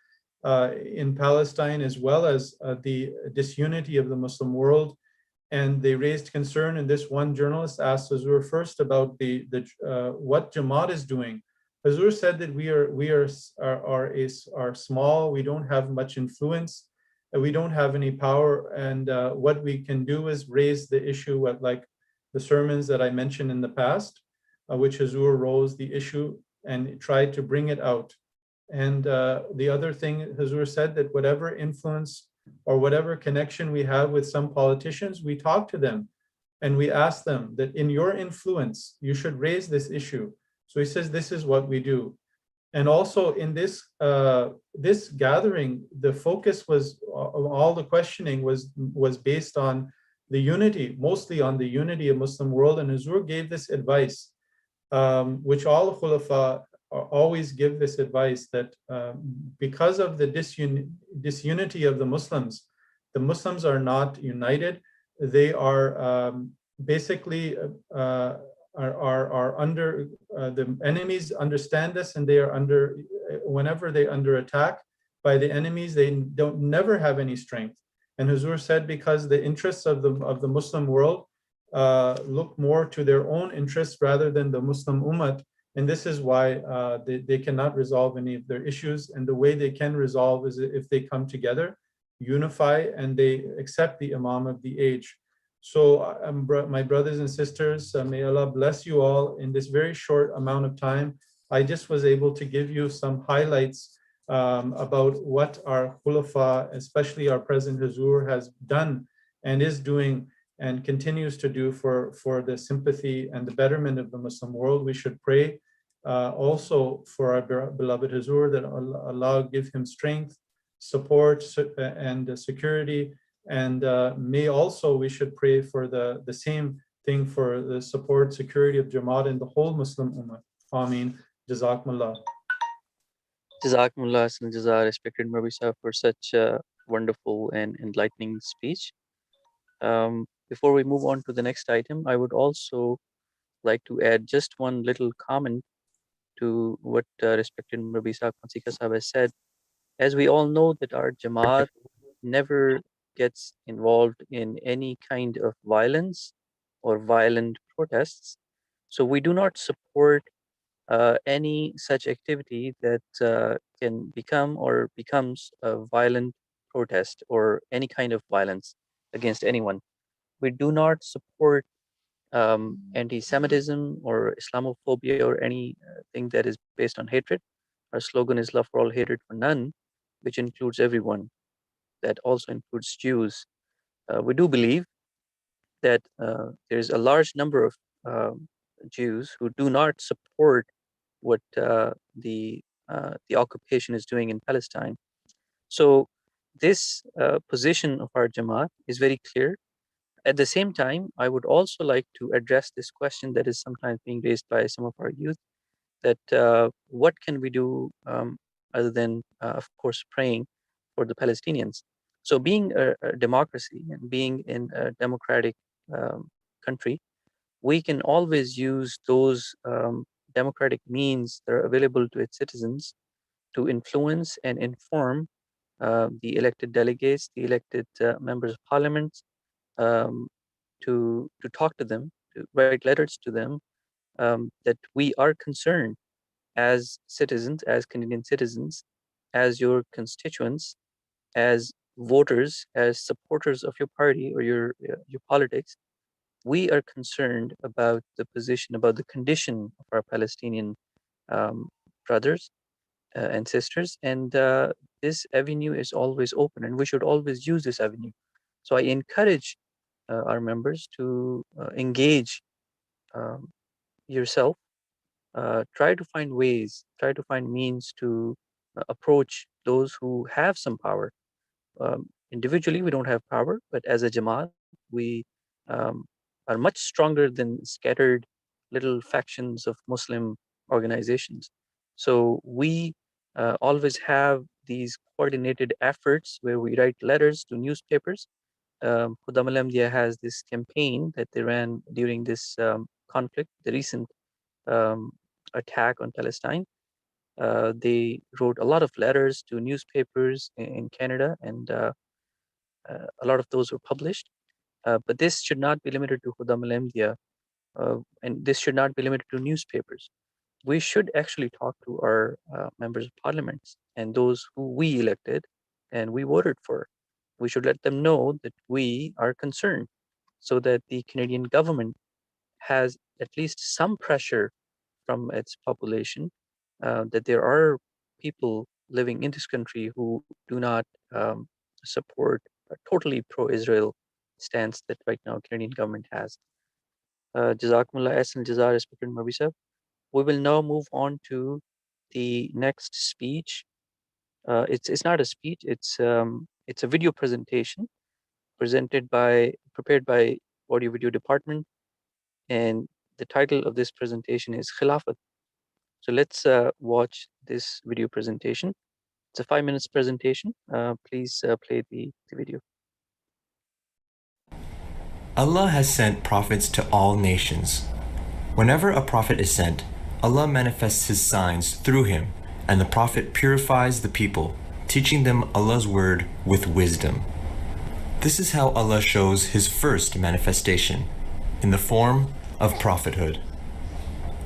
in Palestine, as well as the disunity of the Muslim world. and they raised concern. And this one journalist asked Hazur first about what Jamaat is doing. Hazur said that we are small, we don't have much influence, we don't have any power, and what we can do is raise the issue at like the sermons that I mentioned in the past, which Hazur rose the issue and tried to bring it out. And the other thing Hazur said, that whatever influence or whatever connection we have with some politicians, we talk to them and we ask them that in your influence, you should raise this issue. So he says, this is what we do. And also in this this gathering, the focus was, all the questioning was based on the unity, mostly on the unity of Muslim world. And Hazur gave this advice, which all Khulafa always give this advice, that because of the disunity of the Muslims are not united. They are basically are under, the enemies understand this, and they are under, whenever they under attack by the enemies, they don't never have any strength. And Hazur said, because the interests of the Muslim world look more to their own interests rather than the Muslim ummah. And this is why they cannot resolve any of their issues. And the way they can resolve is if they come together, unify, and they accept the Imam of the age. So my brothers and sisters, may Allah bless you all. In this very short amount of time, I just was able to give you some highlights about what our Khulafa, especially our President Hazur, has done and is doing and continues to do for the sympathy and the betterment of the Muslim world. We should pray also for our beloved Hazur, that Allah give him strength, support, and security. And may also we should pray for the same thing for the support, security of Jamaat and the whole Muslim Ummah. Ameen. Jazakumullah. Jazakumullah and Jazar, respected Murbi Sahib, for such a wonderful and enlightening speech. Before we move on to the next item, I would also like to add just one little comment to what respected Murbi Sahib Qansika Sahib has said. As we all know that our Jamaat never gets involved in any kind of violence or violent protests. So we do not support any such activity that can become or becomes a violent protest or any kind of violence against anyone. We do not support anti-Semitism or Islamophobia or anything that is based on hatred. Our slogan is love for all, hatred for none, which includes everyone. That also includes Jews. We do believe that there's a large number of Jews who do not support what the occupation is doing in Palestine. So this position of our Jamaat is very clear. At the same time, I would also like to address this question that is sometimes being raised by some of our youth, that what can we do other than, of course, praying for the Palestinians. So being a democracy and being in a democratic country, we can always use those democratic means that are available to its citizens to influence and inform the elected delegates, the elected members of parliament, to talk to them, to write letters to them, that we are concerned as citizens, as Canadian citizens, as your constituents, as voters, as supporters of your party or your politics. We are concerned about the position, about the condition of our Palestinian brothers and sisters, and this avenue is always open, and we should always use this avenue. So I encourage our members to engage yourself, try to find ways, try to find means to approach those who have some power. Individually, we don't have power, but as a Jamaat, we are much stronger than scattered little factions of Muslim organizations. So we always have these coordinated efforts where we write letters to newspapers. Khudam al-Amdiya has this campaign that they ran during this conflict, the recent attack on Palestine. They wrote a lot of letters to newspapers in Canada, and a lot of those were published. But this should not be limited to Khudam al-Ahmadiyya, and this should not be limited to newspapers. We should actually talk to our members of parliaments and those who we elected and we voted for. We should let them know that we are concerned, so that the Canadian government has at least some pressure from its population, that there are people living in this country who do not support a totally pro-Israel stance that right now Canadian government has. Jazakumullah ahsan jaza, respected Mabi sahab. We will now move on to the next speech. It's not a speech. It's a video presentation prepared by Audio Video Department, and the title of this presentation is Khilafat. So let's watch this video presentation. It's a 5 minutes presentation. Please play the video. Allah has sent prophets to all nations. Whenever a prophet is sent, Allah manifests his signs through him, and the prophet purifies the people, teaching them Allah's word with wisdom. This is how Allah shows his first manifestation, in the form of prophethood.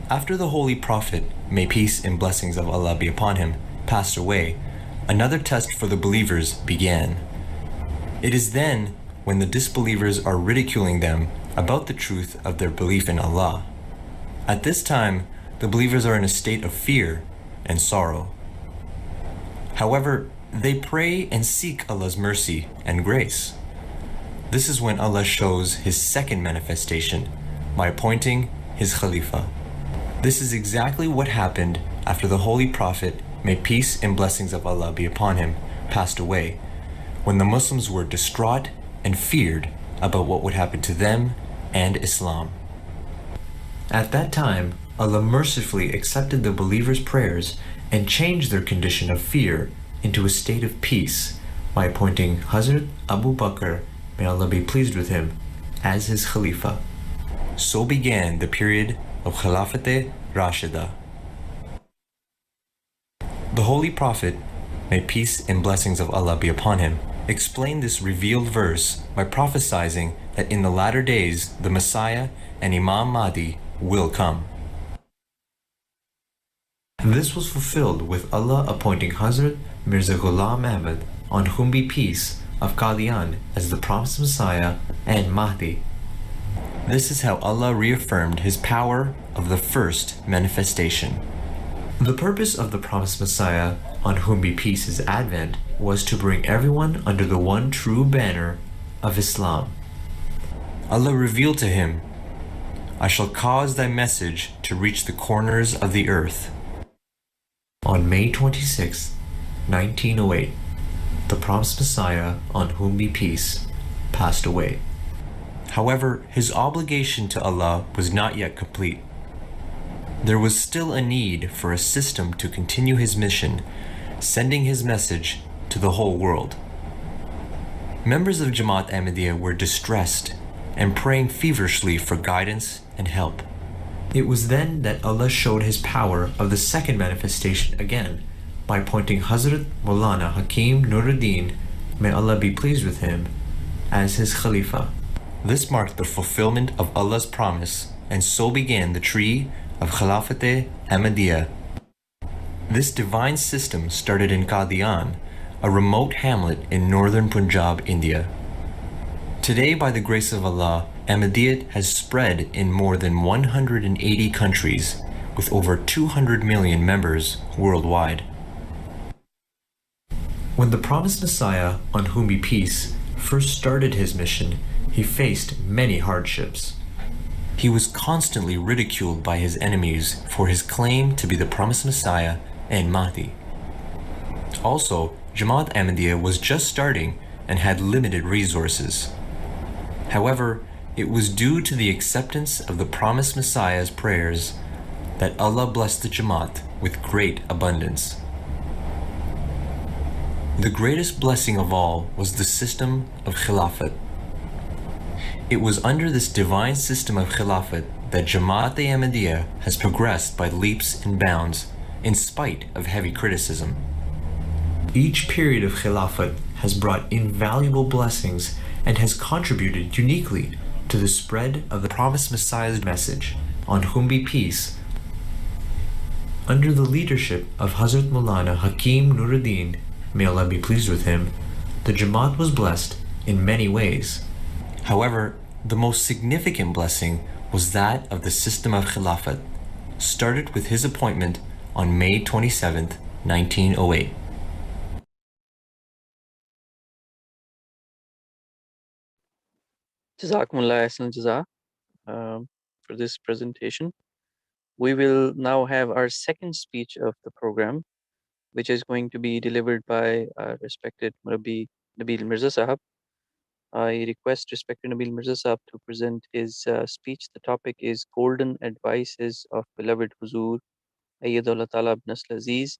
After the holy prophet, may peace and blessings of Allah be upon him, passed away, another test for the believers began. It is then when the disbelievers are ridiculing them about the truth of their belief in Allah. At this time, the believers are in a state of fear and sorrow. However, they pray and seek Allah's mercy and grace. This is when Allah shows his second manifestation by appointing his Khalifa. This is exactly what happened after the Holy Prophet, may peace and blessings of Allah be upon him, passed away, when the Muslims were distraught and feared about what would happen to them and Islam. At that time, Allah mercifully accepted the believers' prayers and changed their condition of fear into a state of peace by appointing Hazrat Abu Bakr, may Allah be pleased with him, as his Khalifa. So began the period of Khilafat Rashida. The Holy Prophet, may peace and blessings of Allah be upon him, explained this revealed verse by prophesying that in the latter days the Messiah and Imam Mahdi will come. This was fulfilled with Allah appointing Hazrat Mirza Ghulam Ahmad, on whom be peace, of Qadian as the promised Messiah and Mahdi. This is how Allah reaffirmed his power of the first manifestation. The purpose of the promised Messiah, on whom be peace's advent, was to bring everyone under the one true banner of Islam. Allah revealed to him, I shall cause thy message to reach the corners of the earth. On May 26, 1908, the promised Messiah, on whom be peace, passed away. However, his obligation to Allah was not yet complete. There was still a need for a system to continue his mission, sending his message to the whole world. Members of Jamaat Ahmadiyya were distressed and praying feverishly for guidance and help. It was then that Allah showed his power of the second manifestation again by appointing Hazrat Maulana Hakim Nuruddin, may Allah be pleased with him, as his Khalifa. This marked the fulfillment of Allah's promise, and so began the tree of Khilafat Ahmadiyya. This divine system started in Qadian, a remote hamlet in northern Punjab, India. Today, by the grace of Allah, Ahmadiyyat has spread in more than 180 countries, with over 200 million members worldwide. When the promised Messiah, on whom be peace, first started his mission, he faced many hardships. He was constantly ridiculed by his enemies for his claim to be the promised Messiah and Mahdi. Also, Jamaat Ahmadiyya was just starting and had limited resources. However, it was due to the acceptance of the promised Messiah's prayers that Allah blessed the Jamaat with great abundance. The greatest blessing of all was the system of Khilafat. It was under this divine system of Khilafat that Jamaat Ahmadiyya has progressed by leaps and bounds in spite of heavy criticism. Each period of Khilafat has brought invaluable blessings and has contributed uniquely to the spread of the promised Messiah's message, on whom be peace. Under the leadership of Hazrat Maulana Hakim Nuruddin, may Allah be pleased with him, the Jamaat was blessed in many ways. However, the most significant blessing was that of the system of Khilafat, started with his appointment on May 27, 1908. Jazakumullah ahsan jaza for this presentation. We will now have our second speech of the program, which is going to be delivered by our respected Murabbi Nabil Mirza Sahab. I request respected Nabil Mirza Sahab to present his speech. The topic is Golden Advices of Beloved Huzur Ayyadullah Ta'ala ibn Aziz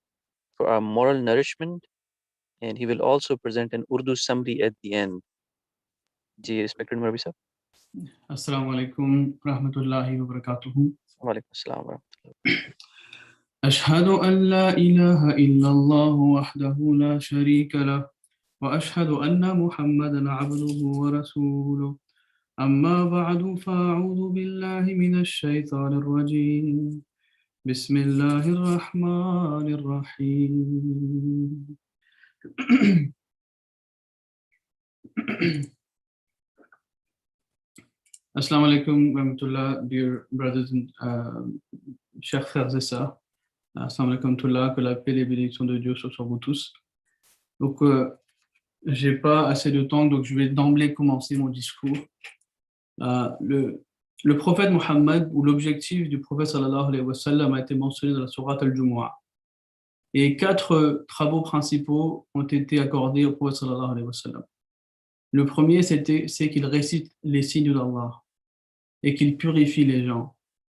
for our moral nourishment, and he will also present an Urdu summary at the end. Ji, respected Murabbi Sahab. Assalamu alaikum rahmatullahi wa barakatuhu. Wa alaikum assalam wa rahmatullah. أشهد أن لا إله إلا الله وحده لا شريك له وأشهد أن محمدا عبده ورسوله أما بعد فأعوذ بالله من الشيطان الرجيم بسم الله الرحمن الرحيم Assalamu alaikum wa rahmatullah, dear brothers and chers frères et sœurs. Assalamu alaikum wa rahmatullah, que la paix et les bénédictions de Dieu soient sur vous tous. Donc, j'ai pas assez de temps, donc je vais d'emblée commencer mon discours. Le prophète Mohammed, ou l'objectif du prophète sallallahu alayhi wa sallam, a été mentionné dans la sourate Al-Jumu'ah. Et 4 travaux principaux ont été accordés au prophète sallallahu alayhi wa sallam. Le premier, c'est qu'il récite les signes d'Allah et qu'il purifie les gens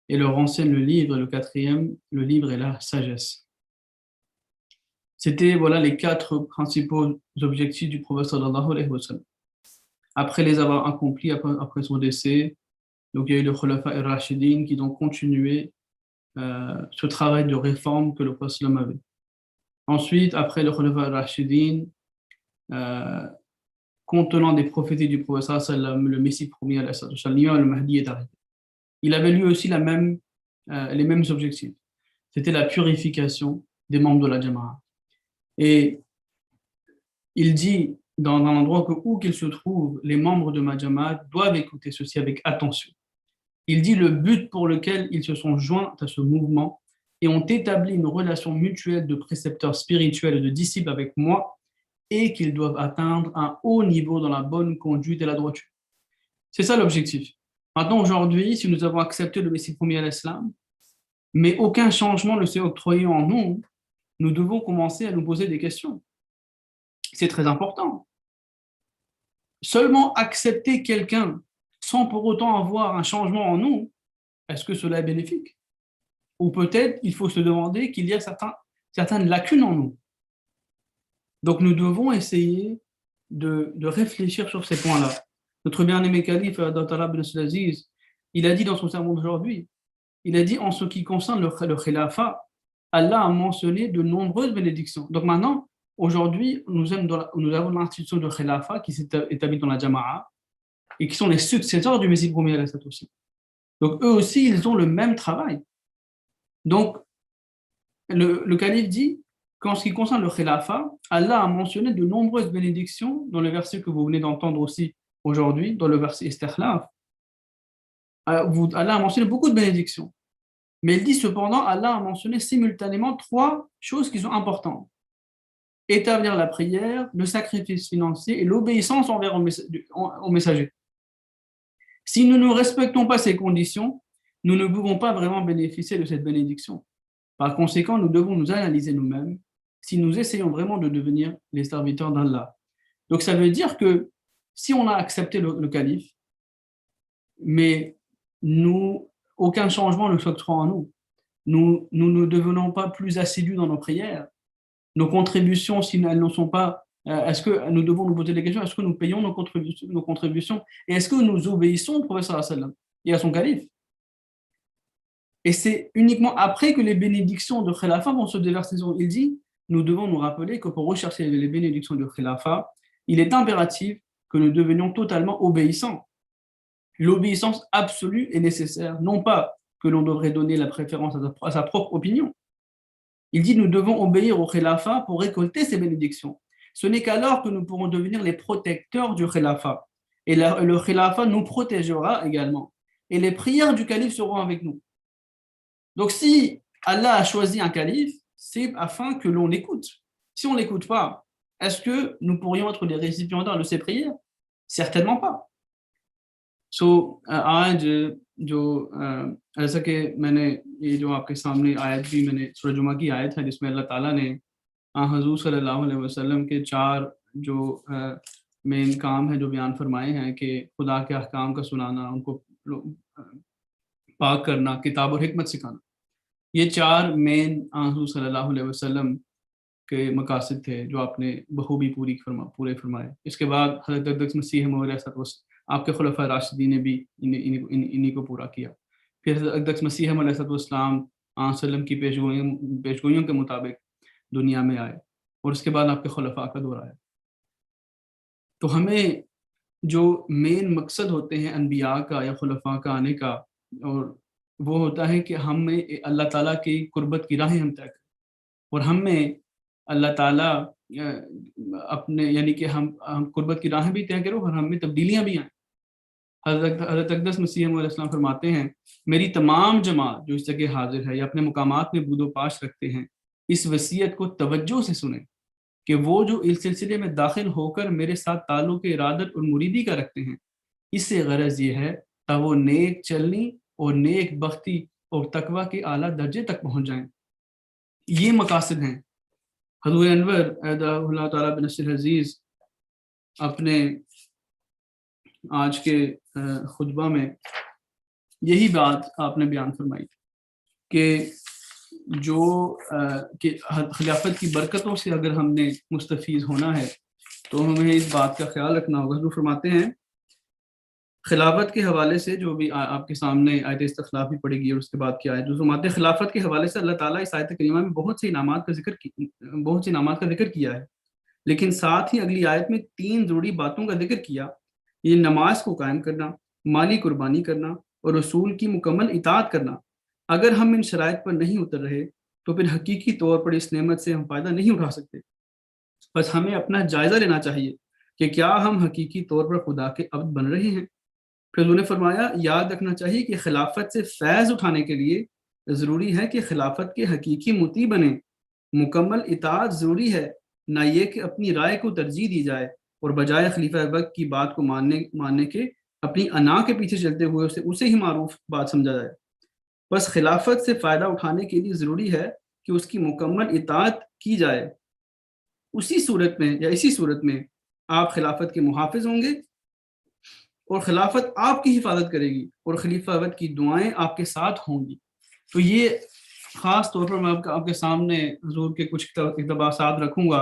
et leur enseigne le livre. Et le quatrième, le livre est la sagesse. C'était les 4 principaux objectifs du prophète sallallahu alayhi wa sallam. Après les avoir accomplis, après son décès, donc il y a eu le Khilafat et Rashidin qui ont continué ce travail de réforme que le prophète sallam avait. Ensuite, après le Khilafat et Rashidin, contenant des prophéties du prophète sallam, le Messie promis à le Mahdi est arrivé. Il avait lui aussi les mêmes objectifs. C'était la purification des membres de la Jama'a. Et il dit dans un endroit que où qu'ils se trouvent, les membres de ma Jama'a doivent écouter ceci avec attention. Il dit le but pour lequel ils se sont joints à ce mouvement et ont établi une relation mutuelle de précepteurs spirituels et de disciples avec moi, et qu'ils doivent atteindre un haut niveau dans la bonne conduite et la droiture. C'est ça l'objectif. Maintenant, aujourd'hui, si nous avons accepté le Messie promis à l'Islam, mais aucun changement ne s'est octroyé en nous, nous devons commencer à nous poser des questions. C'est très important. Seulement accepter quelqu'un sans pour autant avoir un changement en nous, est-ce que cela est bénéfique? Ou peut-être il faut se demander qu'il y a certaines lacunes en nous. Donc nous devons essayer de réfléchir sur ces points-là. Notre bien-aimé calife, ibn Aziz, il a dit dans son sermon d'aujourd'hui, il a dit en ce qui concerne le Khilafat, Allah a mentionné de nombreuses bénédictions. Donc maintenant, aujourd'hui, nous avons l'institution de Khilafat qui s'est établie dans la Jama'a et qui sont les successeurs du Messie promis à l'Islam aussi. Donc eux aussi, ils ont le même travail. Donc le calife dit qu'en ce qui concerne le Khilafat, Allah a mentionné de nombreuses bénédictions dans le verset que vous venez d'entendre aussi aujourd'hui, dans le verset Istikhlaf. Allah a mentionné beaucoup de bénédictions. Mais il dit cependant, Allah a mentionné simultanément 3 choses qui sont importantes. Établir la prière, le sacrifice financier et l'obéissance envers au messager. Si nous ne respectons pas ces conditions, nous ne pouvons pas vraiment bénéficier de cette bénédiction. Par conséquent, nous devons nous analyser nous-mêmes si nous essayons vraiment de devenir les serviteurs d'Allah. Donc ça veut dire que si on a accepté le calife, mais aucun changement ne s'octroie en nous, nous ne devenons pas plus assidus dans nos prières, nos contributions, si elles ne sont pas, est-ce que nous devons nous poser des questions, est-ce que nous payons nos contributions et est-ce que nous obéissons au prophète sallallahu alayhi wa sallam et à son calife? Et c'est uniquement après que les bénédictions de Khilafat vont se déverser. Il dit, nous devons nous rappeler que pour rechercher les bénédictions de Khilafat, il est impératif que nous devenions totalement obéissants. L'obéissance absolue est nécessaire, non pas que l'on devrait donner la préférence à sa propre opinion. Il dit nous devons obéir au Khilafat pour récolter ces bénédictions. Ce n'est qu'alors que nous pourrons devenir les protecteurs du Khilafat. Et le Khilafat nous protégera également. Et les prières du calife seront avec nous. Donc si Allah a choisi un calife, c'est afin que l'on l'écoute. Si on ne l'écoute pas, est-ce que nous pourrions être les récipiendaires de ces prières? Certainement pas. So, आज जो ऐसा कि मैंने ये जो आपके सामने आयत भी मैंने सूरह जुमा की आयत है जिसमें अल्लाह ताला ने हुजूर सल्लल्लाहु अलैहि वसल्लम के 4 जो मेन काम है जो बयान फरमाए हैं कि खुदा के अहकाम का सुनाना, उनको पाक करना, किताब और हिकमत सिखाना, ये 4 मेन हुजूर सल्लल्लाहु अलैहि वसल्लम के मकासद थे जो आपने बखूबी पूरे फरमाए। इसके बाद हज़रत अक़दस मसीह मौद आपके खुलफा राशिदीन ने भी इन्हीं को पूरा किया। फिर हज़रत अक़दस मसीह मौद की पेशगोइयों के मुताबिक दुनिया में आए और उसके बाद आपके खुलफा का दौर आया। तो हमें जो मेन मकसद होते हैं अनबिया का या खुलफा का आने का, और वो होता है कि हमें अल्लाह ताला की कुर्बत की राहें हम तय करें और हमें अल्लाह ताला अपने यानी कि हम कुर्बत की राहें भी तय करें और हमें तब्दीलियाँ भी आएँ। हज़रत अक़दस मसीह मौद फरमाते हैं मेरी तमाम जमात जो इस जगह हाजिर है या अपने मुकामात में बूदोपाश रखते हैं, इस वसीयत को तवज्जो से सुने कि वो जो इस सिलसिले में दाखिल होकर मेरे साथ ताल्लुक़ इरादत और मुरीदी का रखते हैं, इससे गरज ये है ताकि वो नेक चलनी और नेक बख्ती और तकवा के आला दर्जे तक पहुँच जाएँ। ये मकासद हैं। हज़ूर अनवर अय्यदहुल्लाह ताला बिनस्रिल अज़ीज़ अपने आज के खुतबा में यही बात आपने बयान फरमाई कि जो कि खिलाफत की बरकतों से अगर हमने मुस्तफ़ीज़ होना है तो हमें इस बात का ख्याल रखना होगा। जो फरमाते हैं खिलाफत के हवाले से जो भी आपके सामने आयत इस्तख़लाफ़ भी पड़ेगी और उसके बाद क्या है, जो फरमाते हैं खिलाफत के हवाले से अल्लाह ताला इस आयत करीमा में बहुत से इनामात का जिक्र किया है, लेकिन साथ ही अगली आयत में 3 ज़रूरी बातों का जिक्र किया। ये नमाज को कायम करना, माली कुर्बानी करना और रसूल की मुकम्मल इताअत करना। अगर हम इन शराइत पर नहीं उतर रहे तो फिर हकीकी तौर पर इस नेमत से हम फ़ायदा नहीं उठा सकते। बस हमें अपना जायज़ा लेना चाहिए कि क्या हम हकीकी तौर पर खुदा के अब्द बन रहे हैं। फिर उन्होंने फरमाया याद रखना चाहिए कि खिलाफत से फैज़ उठाने के लिए ज़रूरी है कि खिलाफत के हकीकी मुती बने। मुकम्मल इताअत ज़रूरी है, ना ये कि अपनी राय को तरजीह दी जाए और बजाय खलीफा वक्त की बात को मानने के अपनी अना के पीछे चलते हुए उसे ही मारूफ बात समझा जाए। बस खिलाफत से फ़ायदा उठाने के लिए ज़रूरी है कि उसकी मुकम्मल इताअत की जाए। इसी सूरत में आप खिलाफत के मुहाफ़िज़ होंगे और खिलाफत आपकी हिफाजत करेगी और खलीफा वक्त की दुआएं आपके साथ होंगी। तो ये ख़ास तौर पर मैं आपके सामने हुज़ूर के कुछ इक़्तिबासात रखूँगा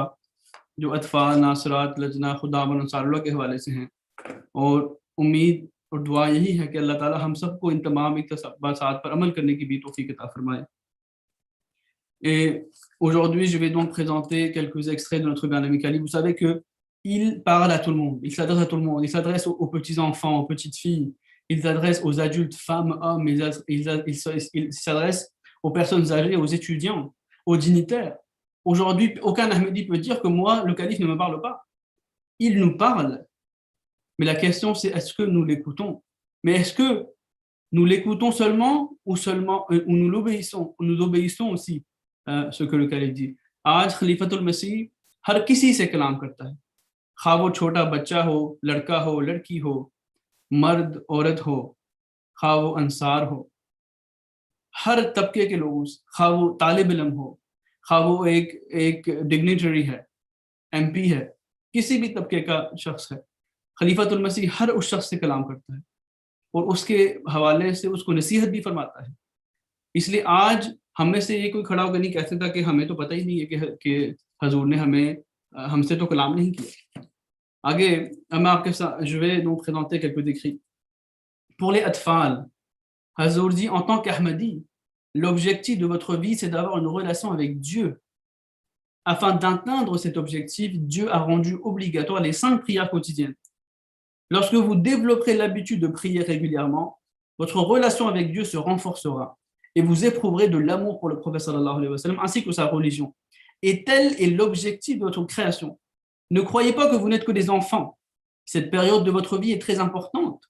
जो अतफ़ाल, नासरात, लजना, खुदाबंद अंसारुल्लाह के हवाले से हैं, और उम्मीद और दुआ यही है कि अल्लाह ताला हम सबको इन तमाम इक़्तिबासात पर अमल करने की भी तौफ़ीक़ अता फरमाए। Et aujourd'hui, je vais donc présenter quelques extraits de notre bien-aimé Khalif. Vous savez qu'il parle à tout le monde, il s'adresse à tout le monde, il s'adresse aux petits-enfants, aux petites filles, il s'adresse aux adultes, femmes, hommes, il s'adresse aux personnes âgées, aux étudiants, aux dignitaires. Aujourd'hui, aucun Ahmadi peut dire que moi, le calife ne me parle pas. Il nous parle. Mais la question, c'est est-ce que nous l'écoutons? Mais est-ce que nous l'écoutons seulement ou nous l'obéissons? Nous obéissons aussi ce que le calife dit. आज खलीफतुल मसीह हर किसी से कलाम करता है, खा वो छोटा बच्चा हो, लड़का हो, लड़की हो, मर्द औरत हो, खा वो अंसार हो, हर तबके के लोगों से, खा वो तालिब इल्म हो, खा वो एक डिग्निटरी है, एमपी है, किसी भी तबके का शख्स है, खलीफतुल मसीह हर उस शख्स से कलाम करता है और उसके हवाले से उसको नसीहत भी फरमाता है। इसलिए आज हम में से ये कोई खड़ा होकर नहीं कह सकता कि हमें तो पता ही नहीं है कि हजूर ने हमसे तो कलाम नहीं किया। आगे मैं आपके साथ je vais donc présenter quelques écrits. Pour les atfal, Hazour dit en tant qu'Ahmadi, l'objectif de votre vie c'est d'avoir une relation avec Dieu. Afin d'atteindre cet objectif, Dieu a rendu obligatoire les 5 prières quotidiennes. Lorsque vous développerez l'habitude de prier régulièrement, votre relation avec Dieu se renforcera et vous éprouverez de l'amour pour le prophète sallallahu alayhi wa sallam ainsi que sa religion. Et tel est l'objectif de votre création. Ne croyez pas que vous n'êtes que des enfants. Cette période de votre vie est très importante.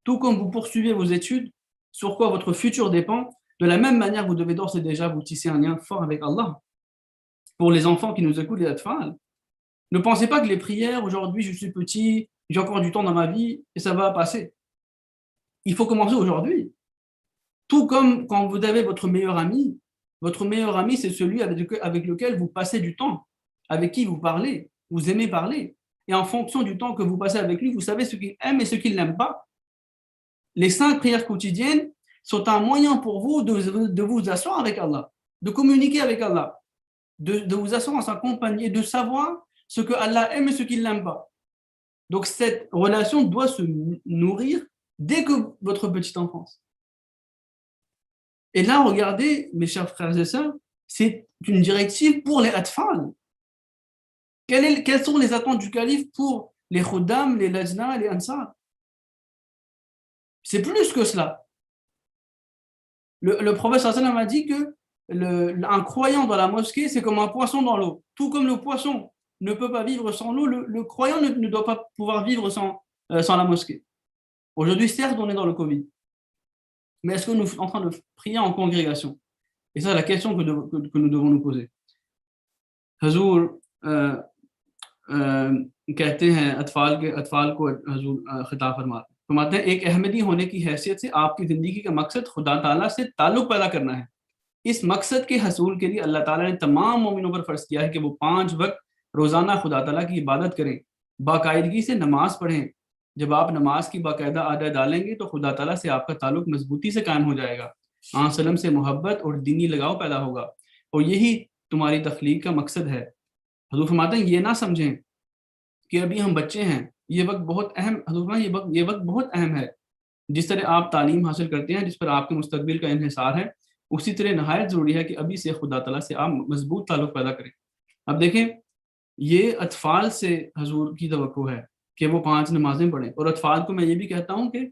Tout comme vous poursuivez vos études, sur quoi votre futur dépend, de la même manière, vous devez d'ores et déjà vous tisser un lien fort avec Allah. Pour les enfants qui nous écoutent, les atfal, ne pensez pas que les prières, aujourd'hui je suis petit, j'ai encore du temps dans ma vie et ça va passer. Il faut commencer aujourd'hui. Tout comme quand vous avez votre meilleur ami c'est celui avec lequel vous passez du temps, avec qui vous parlez, vous aimez parler. Et en fonction du temps que vous passez avec lui, vous savez ce qu'il aime et ce qu'il n'aime pas. Les 5 prières quotidiennes sont un moyen pour vous de vous asseoir avec Allah, de communiquer avec Allah, de vous asseoir en sa compagnie et de savoir ce que Allah aime et ce qu'il n'aime pas. Donc cette relation doit se nourrir dès que votre petite enfance. Et là, regardez, mes chers frères et sœurs, c'est une directive pour les atfal. Quelles sont les attentes du calife pour les khuddam, les lajna, les ansar? C'est plus que cela. Le prophète sallallahu alayhi wa sallam a dit que un croyant dans la mosquée, c'est comme un poisson dans l'eau. Tout comme le poisson ne peut pas vivre sans l'eau, le croyant ne doit pas pouvoir vivre sans la mosquée. Aujourd'hui, certes, on est dans le Covid. Mais est-ce que nous sommes en train de prier en congrégation? Et ça, c'est la question que nous devons nous poser. Hazour, कहते हैं अतफाल को हजूर खिताब फरमाते हैं एक अहमदी होने की हैसियत से आपकी ज़िंदगी का मकसद खुदा ताला से ताल्लुक़ पैदा करना है। इस मकसद के हसूल के लिए अल्लाह ताला ने तमाम मोमिनों पर फ़र्ज़ किया है कि वो 5 वक्त रोज़ाना खुदा ताला की इबादत करें, बाकायदगी से नमाज पढ़ें। जब आप नमाज की बाकायदा आदत डालेंगे तो खुदा ताला से आपका ताल्लुक़ मजबूती से कायम हो जाएगा, आसलम से मोहब्बत और दीनी लगाव पैदा होगा और यही तुम्हारी तख्लीक का मकसद है। हजूर फरमाते हैं ये ना समझें कि अभी हम बच्चे हैं, ये वक्त बहुत अहम, हजूर ये वक्त बहुत अहम है। जिस तरह आप तालीम हासिल करते हैं जिस पर आपके मुस्तकबिल का इन्हिसार है, उसी तरह नहायत ज़रूरी है कि अभी से खुदा ताला से आप मजबूत ताल्लुक़ पैदा करें। अब देखें, ये अतफाल से हजूर की तवक्को है कि वो 5 नमाजें पढ़ें। और अतफाल को मैं ये भी कहता हूँ कि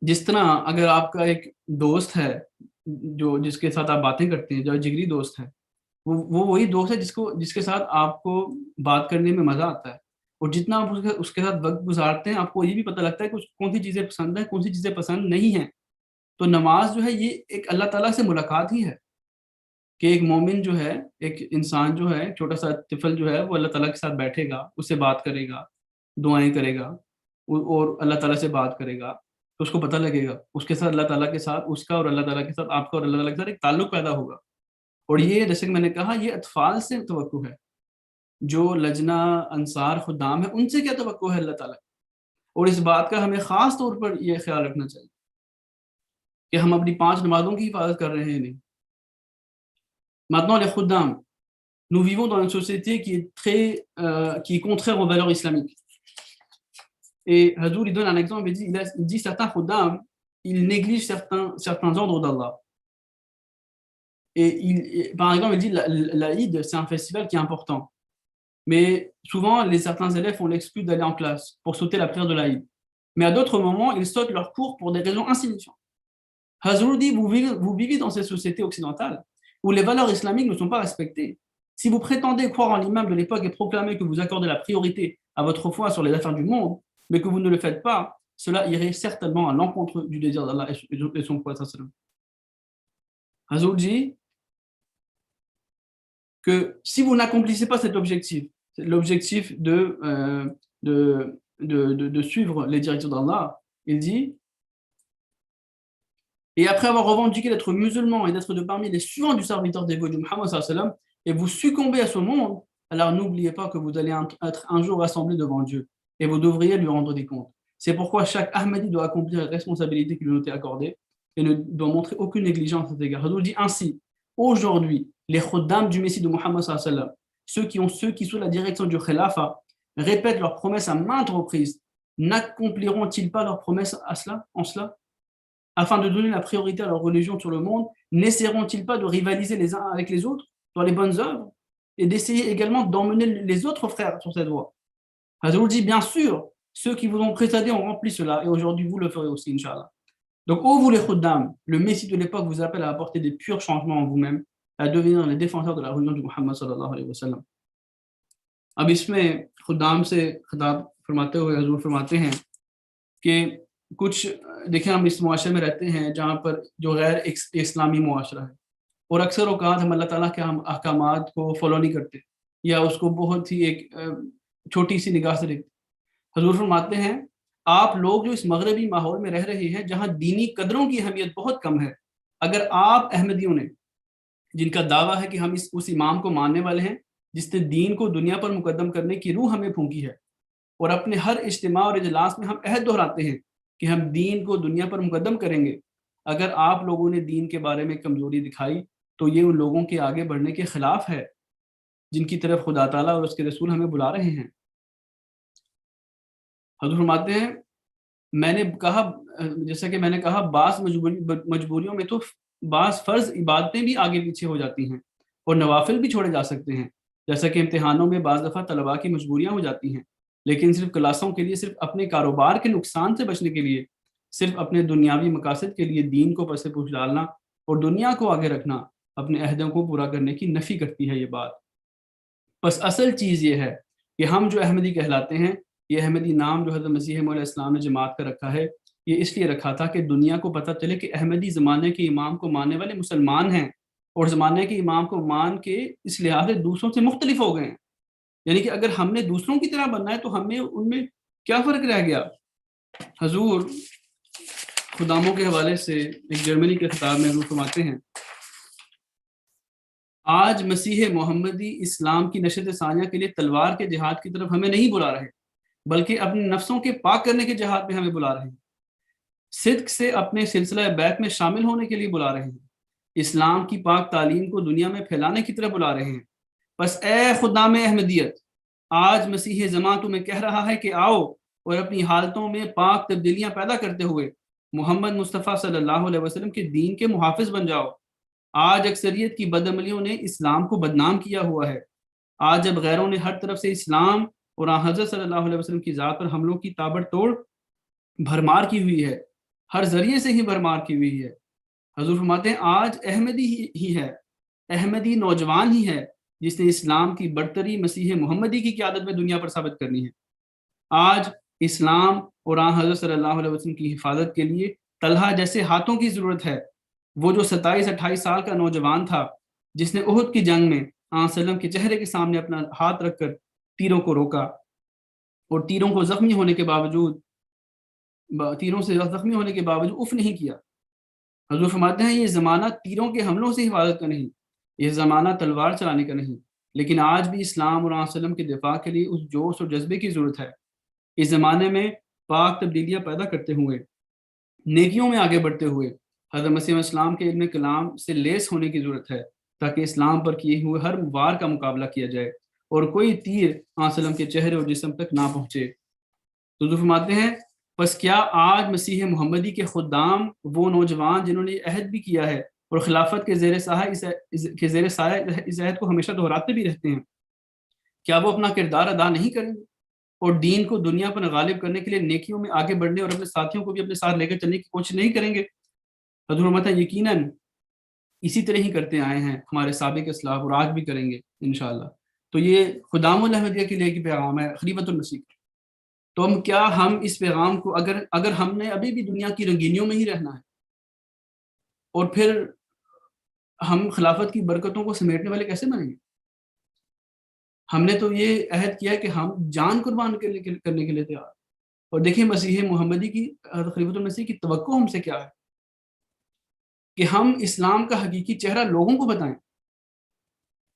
जिस तरह अगर आपका एक दोस्त है जिसके साथ आप बातें करते हैं, जो जिगरी दोस्त है, वो वही दोस्त है जिसके साथ आपको बात करने में मज़ा आता है। और जितना आप उसके साथ वक्त गुजारते हैं, आपको ये भी पता लगता है कि कौन सी चीज़ें पसंद है, कौन सी चीज़ें पसंद नहीं है। तो नमाज जो है ये एक अल्लाह ताला से मुलाकात ही है कि एक मोमिन जो है, एक इंसान जो है, छोटा सा तिफल जो है, वो अल्लाह ताला के साथ बैठेगा, उससे बात करेगा, दुआएं करेगा और अल्लाह ताला से बात करेगा, तो उसको पता लगेगा उसके साथ अल्लाह ताला के साथ उसका और अल्लाह ताला के साथ आपका और अल्लाह ताला के साथ एक ताल्लुक पैदा होगा। और ये जैसे कि मैंने कहा, ये अतफाल से तवक्को है। जो लजना अंसार खुदाम है, उनसे क्या तवक्को है अल्लाह ताला। और इस बात का हमें ख़ास तौर पर यह ख्याल रखना चाहिए कि हम अपनी 5 नमाज़ों की हिफाजत कर रहे हैं नहीं। Maintenant, les khuddam, nous vivons dans une société qui est contraire aux valeurs islamiques. Et Hadour, il donne un exemple, il dit certains khuddam, ils négligent certains ordres d'Allah. Et par exemple, il dit l'Aïd, c'est un festival qui est important. Mais souvent, certains élèves, on l'exclut d'aller en classe pour sauter la prière de l'Aïd. Mais à d'autres moments, ils sautent leurs cours pour des raisons insignifiantes. Hazour dit, vous vivez dans ces sociétés occidentales où les valeurs islamiques ne sont pas respectées. Si vous prétendez croire en l'imam de l'époque et proclamer que vous accordez la priorité à votre foi sur les affaires du monde, mais que vous ne le faites pas, cela irait certainement à l'encontre du désir d'Allah et son prophète. Hazour dit que si vous n'accomplissez pas cet objectif, l'objectif de suivre les directives d'Allah, il dit, et après avoir revendiqué d'être musulman et d'être de parmi les suivants du serviteur dévoué du Muhammad sallallahu alayhi wa sallam, et vous succombez à ce monde, alors n'oubliez pas que vous allez être un jour rassemblés devant Dieu et vous devriez lui rendre des comptes. C'est pourquoi chaque Ahmadi doit accomplir les responsabilités qui lui ont été accordées et ne doit montrer aucune négligence à cet égard. Hadour dit ainsi, aujourd'hui, les khuddam du Messie de Muhammad sallallahu alayhi wa sallam, ceux qui sous la direction du Khilafat répètent leurs promesses à maintes reprises, n'accompliront-ils pas leurs promesses en cela? Afin de donner la priorité à leur religion sur le monde, n'essaieront-ils pas de rivaliser les uns avec les autres dans les bonnes œuvres et d'essayer également d'emmener les autres frères sur cette voie? Hazur dit, bien sûr, ceux qui vous ont précédé ont rempli cela, et aujourd'hui vous le ferez aussi, Inch'Allah. Donc, ô vous les khuddam, le Messie de l'époque vous appelle à apporter des purs changements en vous-même, à devenir les défenseurs de la religion de Muhammad sallallahu alayhi wa sallam. अब इसमें खुदाम से खिताब फरमाते हुए हजूर फरमाते हैं कि कुछ देखिए हम इस मुआशरे में रहते हैं जहाँ पर जो गैर इस्लामी मुआशरा है और अक्सर औकात हम अल्लाह ताला के हम अहकामात को फॉलो नहीं करते या उसको बहुत ही एक छोटी सी निगाह से देखते। हजूर फरमाते हैं आप लोग जो इस मगरबी माहौल में रह रहे हैं जहाँ दीनी कदरों की अहमियत बहुत कम है, अगर आप अहमदियों ने जिनका दावा है कि हम उस इमाम को मानने वाले हैं जिसने दीन को दुनिया पर मुकद्दम करने की रूह हमें फूंकी है, और अपने हर इज्तिमा और इजलास में हम अहद दोहराते हैं कि हम दीन को दुनिया पर मुकद्दम करेंगे, अगर आप लोगों ने दीन के बारे में कमजोरी दिखाई तो ये उन लोगों के आगे बढ़ने के खिलाफ है जिनकी तरफ खुदा ताला और उसके रसूल हमें बुला रहे हैं। हजूर फरमाते हैं मैंने कहा, जैसा कि मैंने कहा, बास मजबूरियों में तो बास फर्ज इबादतें भी आगे पीछे हो जाती हैं और नवाफिल भी छोड़े जा सकते हैं, जैसा कि इम्तिहानों में बाज़ दफ़ा तलबा की मजबूरियाँ हो जाती हैं, लेकिन सिर्फ क्लासों के लिए, सिर्फ अपने कारोबार के नुकसान से बचने के लिए, सिर्फ अपने दुनियावी मकासद के लिए दीन को पसे पूछ डालना और दुनिया को आगे रखना अपने अहदों को पूरा करने की नफ़ी करती है ये बात। बस असल चीज़ ये है कि हम जो अहमदी कहलाते हैं, ये अहमदी नाम जो हज़रत मसीह मौला इस्लाम ने जमात का रखा है, ये इसलिए रखा था कि दुनिया को पता चले कि अहमदी ज़माने के इमाम को मानने वाले मुसलमान हैं और ज़माने के इमाम को मान के इस लिहाज से दूसरों से मुख्तलिफ हो गए हैं। यानी कि अगर हमने दूसरों की तरह बनना है तो हमें उनमें क्या फ़र्क रह गया। हजूर खुदामों के हवाले से एक जर्मनी के खिताब में हजूर फरमाते हैं, आज मसीह मोहम्मदी इस्लाम की नशत सानिया के लिए तलवार के जिहाद की तरफ हमें नहीं बुला रहे, बल्कि अपने नफ्सों के पाक करने के जिहाद में हमें बुला रहे हैं, सिद्क से अपने सिलसिला बैत में शामिल होने के लिए बुला रहे हैं, इस्लाम की पाक तालीम को दुनिया में फैलाने की तरफ बुला रहे हैं। बस ए खुदाम अहमदियत, आज मसीह ज़मां तुम्हें कह रहा है कि आओ और अपनी हालतों में पाक तब्दीलियां पैदा करते हुए मोहम्मद मुस्तफ़ा सल्लल्लाहु अलैहि वसल्लम के दीन के मुहाफिज बन जाओ। आज अक्सरियत की बदअमलियों ने इस्लाम को बदनाम किया हुआ है। आज जब गैरों ने हर तरफ से इस्लाम और हज़रत सल्लल्लाहु अलैहि वसल्लम की ज़ात पर हमलों की ताबड़तोड़ भरमार की हुई है, हर जरिए से ही भरमार की हुई है। हजूर फरमाते हैं आज अहमदी ही है, अहमदी नौजवान ही है जिसने इस्लाम की बरतरी मसीह मोहम्मदी की क़यादत में दुनिया पर साबित करनी है। आज इस्लाम और हज़रत सल्लल्लाहु अलैहि वसल्लम की हिफाजत के लिए तलहा जैसे हाथों की ज़रूरत है। वो जो 27-28 साल का नौजवान था जिसने उहद की जंग में सल्लम के चेहरे के सामने अपना हाथ रखकर तीरों को रोका और तीरों से जख्मी होने के बावजूद उफ नहीं किया। हजूर फरमाते हैं ये ज़माना तीरों के हमलों से हिफाजत का नहीं, ये ज़माना तलवार चलाने का नहीं, लेकिन आज भी इस्लाम और सल्लम के दिफा के लिए उस जोश और जज्बे की ज़रूरत है। इस ज़माने में पाक तब्दीलियाँ पैदा करते हुए, नेकियों में आगे बढ़ते हुए हज़रत मसीह इस्लाम के इल्म कलाम से लेस होने की ज़रूरत है, ताकि इस्लाम पर किए हुए हर वार का मुकाबला किया जाए और कोई तीर सल्लम के चेहरे और जिस्म तक ना पहुँचे। तो फरमाते हैं बस क्या आज मसीह मोहम्मदी के खुदाम, वो नौजवान जिन्होंने अहद भी किया है और खिलाफत के ज़ेर साया इस अहद को हमेशा दोहराते भी रहते हैं, क्या वो अपना किरदार अदा नहीं करेंगे और दीन को दुनिया पर गालिब करने के लिए नेकियों में आगे बढ़ने और अपने साथियों को भी अपने साथ लेकर चलने की कोशिश नहीं करेंगे? हजूर फरमाते हैं यकीनन इसी तरह ही करते आए हैं हमारे साबिक असलाफ और आज भी करेंगे इंशाअल्लाह। तो ये खुदामुल अहमदिया के लिए पैगाम है खलीफतुल मसीह। तो हम इस पैगाम को अगर हमने अभी भी दुनिया की रंगीनियों में ही रहना है और फिर हम खिलाफत की बरकतों को समेटने वाले कैसे बनेंगे? हमने तो ये अहद किया है कि हम जान कुर्बान करने के लिए तैयार। और देखिए मसीह मोहम्मदी की खलीफतुल मसीह की तवक्को हमसे क्या है कि हम इस्लाम का हकीकी चेहरा लोगों को बताएं।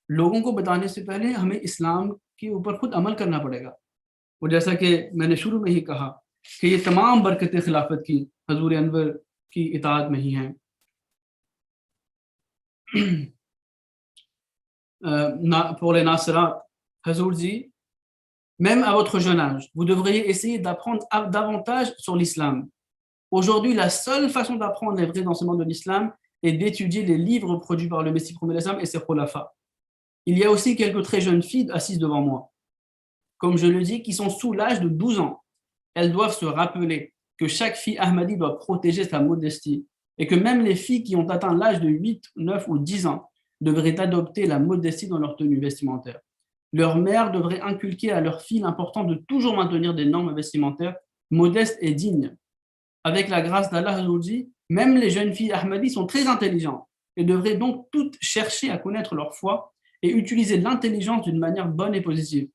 लोगों को बताने से पहले हमें इस्लाम के ऊपर खुद अमल करना पड़ेगा। और जैसा कि मैंने शुरू में ही कहा कि ये तमाम बरकतें खिलाफत की हजूर अनवर की इताअत में ही हैं। pour les Nasrat, Hazour dit, même à votre jeune âge, vous devriez essayer d'apprendre davantage sur l'islam. Aujourd'hui, la seule façon d'apprendre les vrais enseignements de l'islam est d'étudier les livres produits par le Messie promet l'islam et ses Khilafat. Il y a aussi quelques très jeunes filles assises devant moi. comme je le dis, qui sont sous l'âge de 12 ans. Elles doivent se rappeler que chaque fille Ahmadi doit protéger sa modestie et que même les filles qui ont atteint l'âge de 8, 9 ou 10 ans devraient adopter la modestie dans leur tenue vestimentaire. Leur mère devrait inculquer à leurs filles l'importance de toujours maintenir des normes vestimentaires modestes et dignes. Avec la grâce d'Allah, même les jeunes filles Ahmadi sont très intelligentes et devraient donc toutes chercher à connaître leur foi et utiliser l'intelligence d'une manière bonne et positive.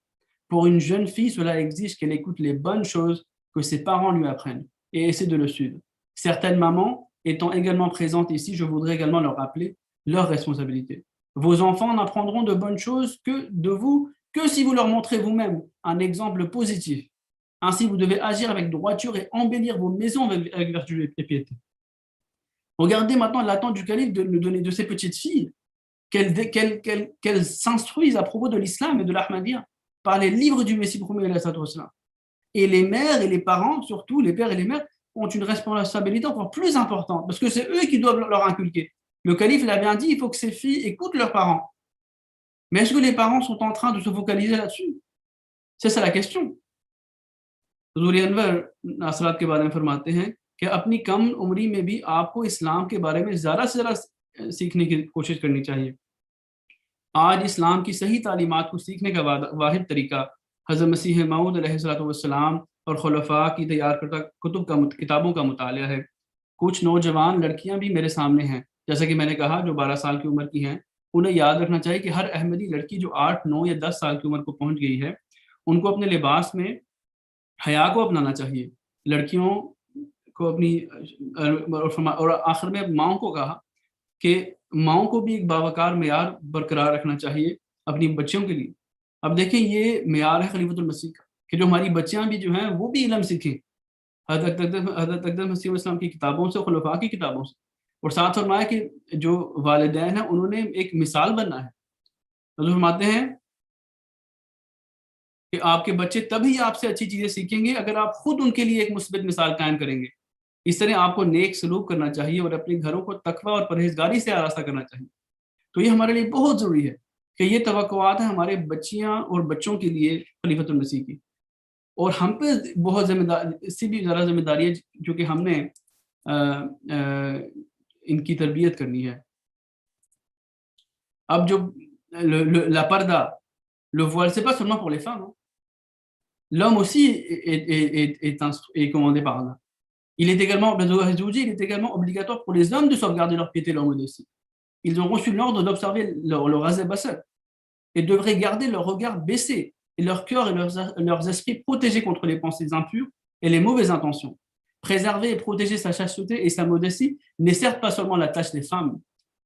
Pour une jeune fille, cela exige qu'elle écoute les bonnes choses que ses parents lui apprennent et essaie de le suivre. Certaines mamans étant également présentes ici, je voudrais également leur rappeler leur responsabilité. Vos enfants n'apprendront de bonnes choses que de vous, que si vous leur montrez vous-même un exemple positif. Ainsi, vous devez agir avec droiture et embellir vos maisons avec vertu et piété. Regardez maintenant l'attente du calife de ces petites filles, qu'elles s'instruisent à propos de l'islam et de l'Ahmadiyya par les livres du Messie premier. Et les mères et les parents, surtout les pères et les mères, ont une responsabilité encore plus importante, parce que c'est eux qui doivent leur inculquer. Le calife l'a bien dit, il faut que ces filles écoutent leurs parents. Mais est-ce que les parents sont en train de se focaliser là-dessus? C'est la question. हुज़ूर Anwar नासरात के बारे में फरमाते हैं कि अपनी कम उम्री में भी आपको इस्लाम के बारे में ज़्यादा से ज़्यादा सीखने की कोशिश करनी चाहिए। आज इस्लाम की सही तालीमात को सीखने का वाहिद तरीका हज़रत मसीह मऊद अलैहिस्सलाम और खुलफा की तैयार करता किताबों का मुतालिया है। कुछ नौजवान लड़कियां भी मेरे सामने हैं, जैसा कि मैंने कहा, जो 12 साल की उम्र की हैं। उन्हें याद रखना चाहिए कि हर अहमदी लड़की जो 8, 9 या 10 साल की उम्र को पहुंच गई है, उनको अपने लिबास में हया को अपनाना चाहिए। लड़कियों को अपनी और आखिर में माओं को कहा कि माओं को भी एक बावकार मेयार बरकरार रखना चाहिए अपनी बच्चियों के लिए। अब देखें, ये मेयार है खलीफतुल मसीह का कि जो हमारी बच्चियां भी जो हैं वो भी इल्म सीखें हज़रत अक़दस मसीह इस्लाम की किताबों से, खुलफा की किताबों से। और साथ फरमाया कि जो वालिदैन हैं उन्होंने एक मिसाल बनना है। तो फरमाते हैं कि आपके बच्चे तभी आपसे अच्छी चीज़ें सीखेंगे अगर आप खुद उनके लिए एक मुस्बित मिसाल कायम करेंगे। इस तरह आपको नेक सलूक करना चाहिए और अपने घरों को तकवा और परहेजगारी से आरास्ता करना चाहिए। तो ये हमारे लिए बहुत ज़रूरी है कि ये तवक्कुआत है हमारे बच्चियाँ और बच्चों के लिए खलीफतुल मसीह की, और हम पे बहुत जिम्मेदार, इससे भी ज़्यादा जिम्मेदारी है जो कि हमने इनकी तरबियत करनी है। अब जो la parda, le voile, c'est pas seulement pour les femmes, hein. L'homme aussi est commandé par Allah. Il est également obligatoire pour les hommes de sauvegarder leur piété et leur modestie. Ils ont reçu l'ordre d'observer leur azabasal et devraient garder leur regard baissé et leur cœur et leurs esprits protégés contre les pensées impures et les mauvaises intentions. Préserver et protéger sa chasteté et sa modestie n'est certes pas seulement la tâche des femmes,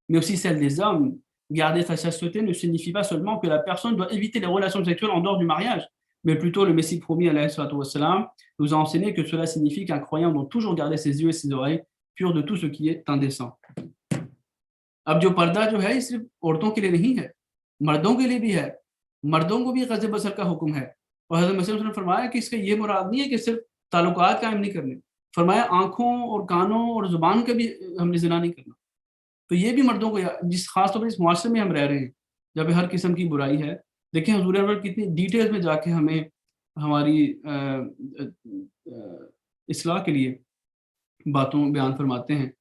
mais aussi celle des hommes. Garder sa chasteté ne signifie pas seulement que la personne doit éviter les relations sexuelles en dehors du mariage, mais plutôt le Messie promis nous a enseigné que cela signifie qu'un croyant doit toujours garder ses yeux et ses oreilles purs de tout ce qui est indécent. अब जो पर्दा जो है सिर्फ औरतों के लिए नहीं है, मर्दों के लिए भी है। मर्दों को भी ग़ज़ बसर का हुक्म है, और हज़रत मसीह ने फरमाया कि इसका ये मुराद नहीं है कि सिर्फ ताल्लुकात कायम नहीं करने, फरमाया आँखों और कानों और ज़ुबान का भी हमने ज़िना नहीं करना। तो ये भी मर्दों को, जिस खास तौर पर इस मुआशरे में हम रह रहे हैं जब हर किस्म की बुराई है, देखें हुज़ूर अनवर कितनी डिटेल्स में जाके हमें हमारी इस्लाह के लिए बातों बयान फरमाते हैं।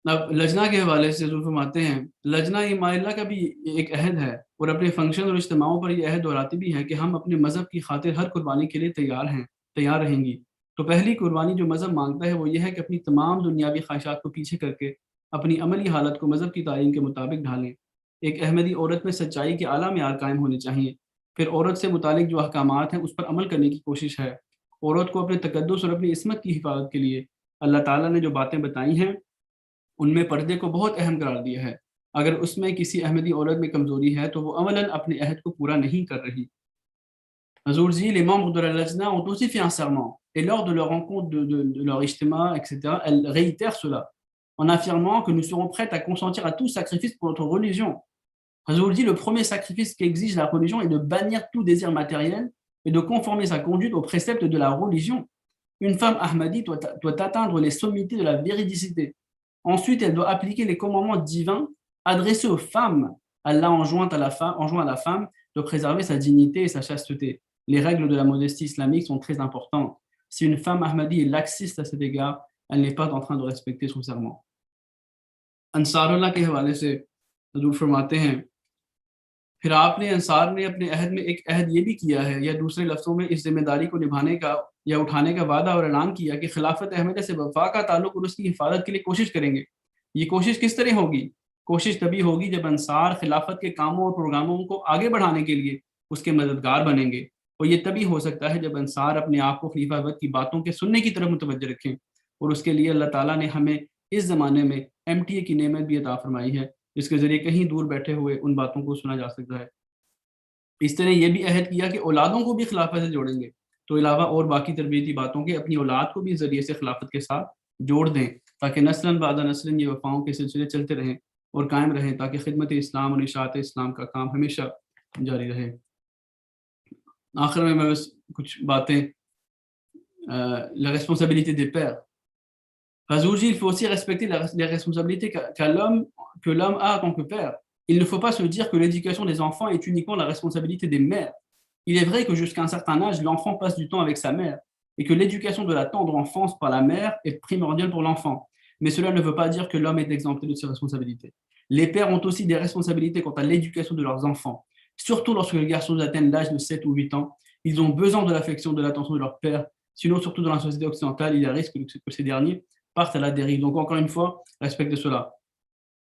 अब लजना के हवाले से हुज़ूर फरमाते हैं, लजना इमाइल्ला का भी एक अहद है, और अपने फंक्शन और इज्तिमाओं पर यह अहद दोहराती भी है कि हम अपने मज़हब की खातिर हर कुर्बानी के लिए तैयार रहेंगी। तो पहली कुर्बानी जो मज़हब मांगता है वो ये है कि अपनी तमाम दुनियावी ख्वाहिशात को पीछे करके अपनी अमली हालत को मज़हब की तालीम के मुताबिक ढालें। एक अहमदी औरत में सच्चाई के आला मेयार कायम होने चाहिए। फिर औरत से मुतालिक जो अहकामात हैं उस पर अमल करने की कोशिश है। औरत को अपने तकद्दुस और अपनी इस्मत की हिफाजत के लिए अल्लाह ताला ने जो बातें बताई हैं उनमें पर्दे को बहुत अहम करार दिया है। अगर उसमें किसी अहमदी औरत में कमज़ोरी है तो वो अमलन अपने अहद को पूरा नहीं कर रही। Huzour dit, les membres de la Lajna ont aussi fait un serment, et lors de leur rencontre, de leur ijtima, etc., elles réitèrent cela, en affirmant que nous serons prêtes à consentir à tout sacrifice pour notre religion. Huzour dit, le premier sacrifice qu'exige la religion est de bannir tout désir matériel et de conformer sa conduite aux préceptes de la religion. Une femme ahmadi doit atteindre les sommités de la véridicité. Ensuite, elle doit appliquer les commandements divins adressés aux femmes. Allah enjoint à la femme de préserver sa dignité et sa chasteté. Les règles de la modestie islamique sont très importantes. Si une femme Ahmadi est laxiste à cet égard, elle n'est pas en train de respecter son serment. Ansarullah के हवाले से हजूर फरमाते हैं, फिर आपने अंसार ने अपने अहद में एक अहद ये भी किया है या दूसरे लफ्ज़ों में इस जिम्मेदारी को निभाने का या उठाने का वादा और ऐलान किया कि खिलाफत अहमद से वफा का ताल्लुक और उसकी हिफाजत के लिए कोशिश करेंगे। ये कोशिश किस तरह होगी? कोशिश तभी होगी जब अंसार खिलाफत के कामों और प्रोग्रामों को आगे बढ़ाने के लिए उसके मददगार बनेंगे, और ये तभी हो सकता है जब अंसार अपने आप को खलीफा वक्त की बातों के सुनने की तरफ मुतवज्जह रखें। और उसके लिए अल्लाह ताला ने हमें इस ज़माने में MTA की नेमत भी अता फरमाई है, जिसके ज़रिए कहीं दूर बैठे हुए उन बातों को सुना जा सकता है। इस तरह ये भी अहद किया कि औलादों को भी खिलाफत से जोड़ेंगे, तो अलावा और बाकी तरबियती बातों के अपनी औलाद को भी इस ज़रिए से खिलाफत के साथ जोड़ दें, ताकि नस्लन बाद नस्लन ये वफ़ाओं के सिलसिले चलते रहें और कायम रहें, ताकि खिदमत इस्लाम और इशाअत इस्लाम का काम हमेशा जारी रहे। आखिर में मैं बस कुछ बातें la responsabilité des pères. Hazouji, il faut aussi respecter les responsabilités que l'homme a en tant que père. Il ne faut pas se dire que l'éducation des enfants est uniquement la responsabilité des mères. Il est vrai que jusqu'à un certain âge, l'enfant passe du temps avec sa mère et que l'éducation de la tendre enfance par la mère est primordiale pour l'enfant. Mais cela ne veut pas dire que l'homme est exempté de ses responsabilités. Les pères ont aussi des responsabilités quant à l'éducation de leurs enfants. Surtout lorsque les garçons atteignent l'âge de 7 ou 8 ans, ils ont besoin de l'affection, de l'attention de leur père. Sinon, surtout dans la société occidentale, il y a risque que ces derniers partent à la dérive. Donc encore une fois, respectez cela.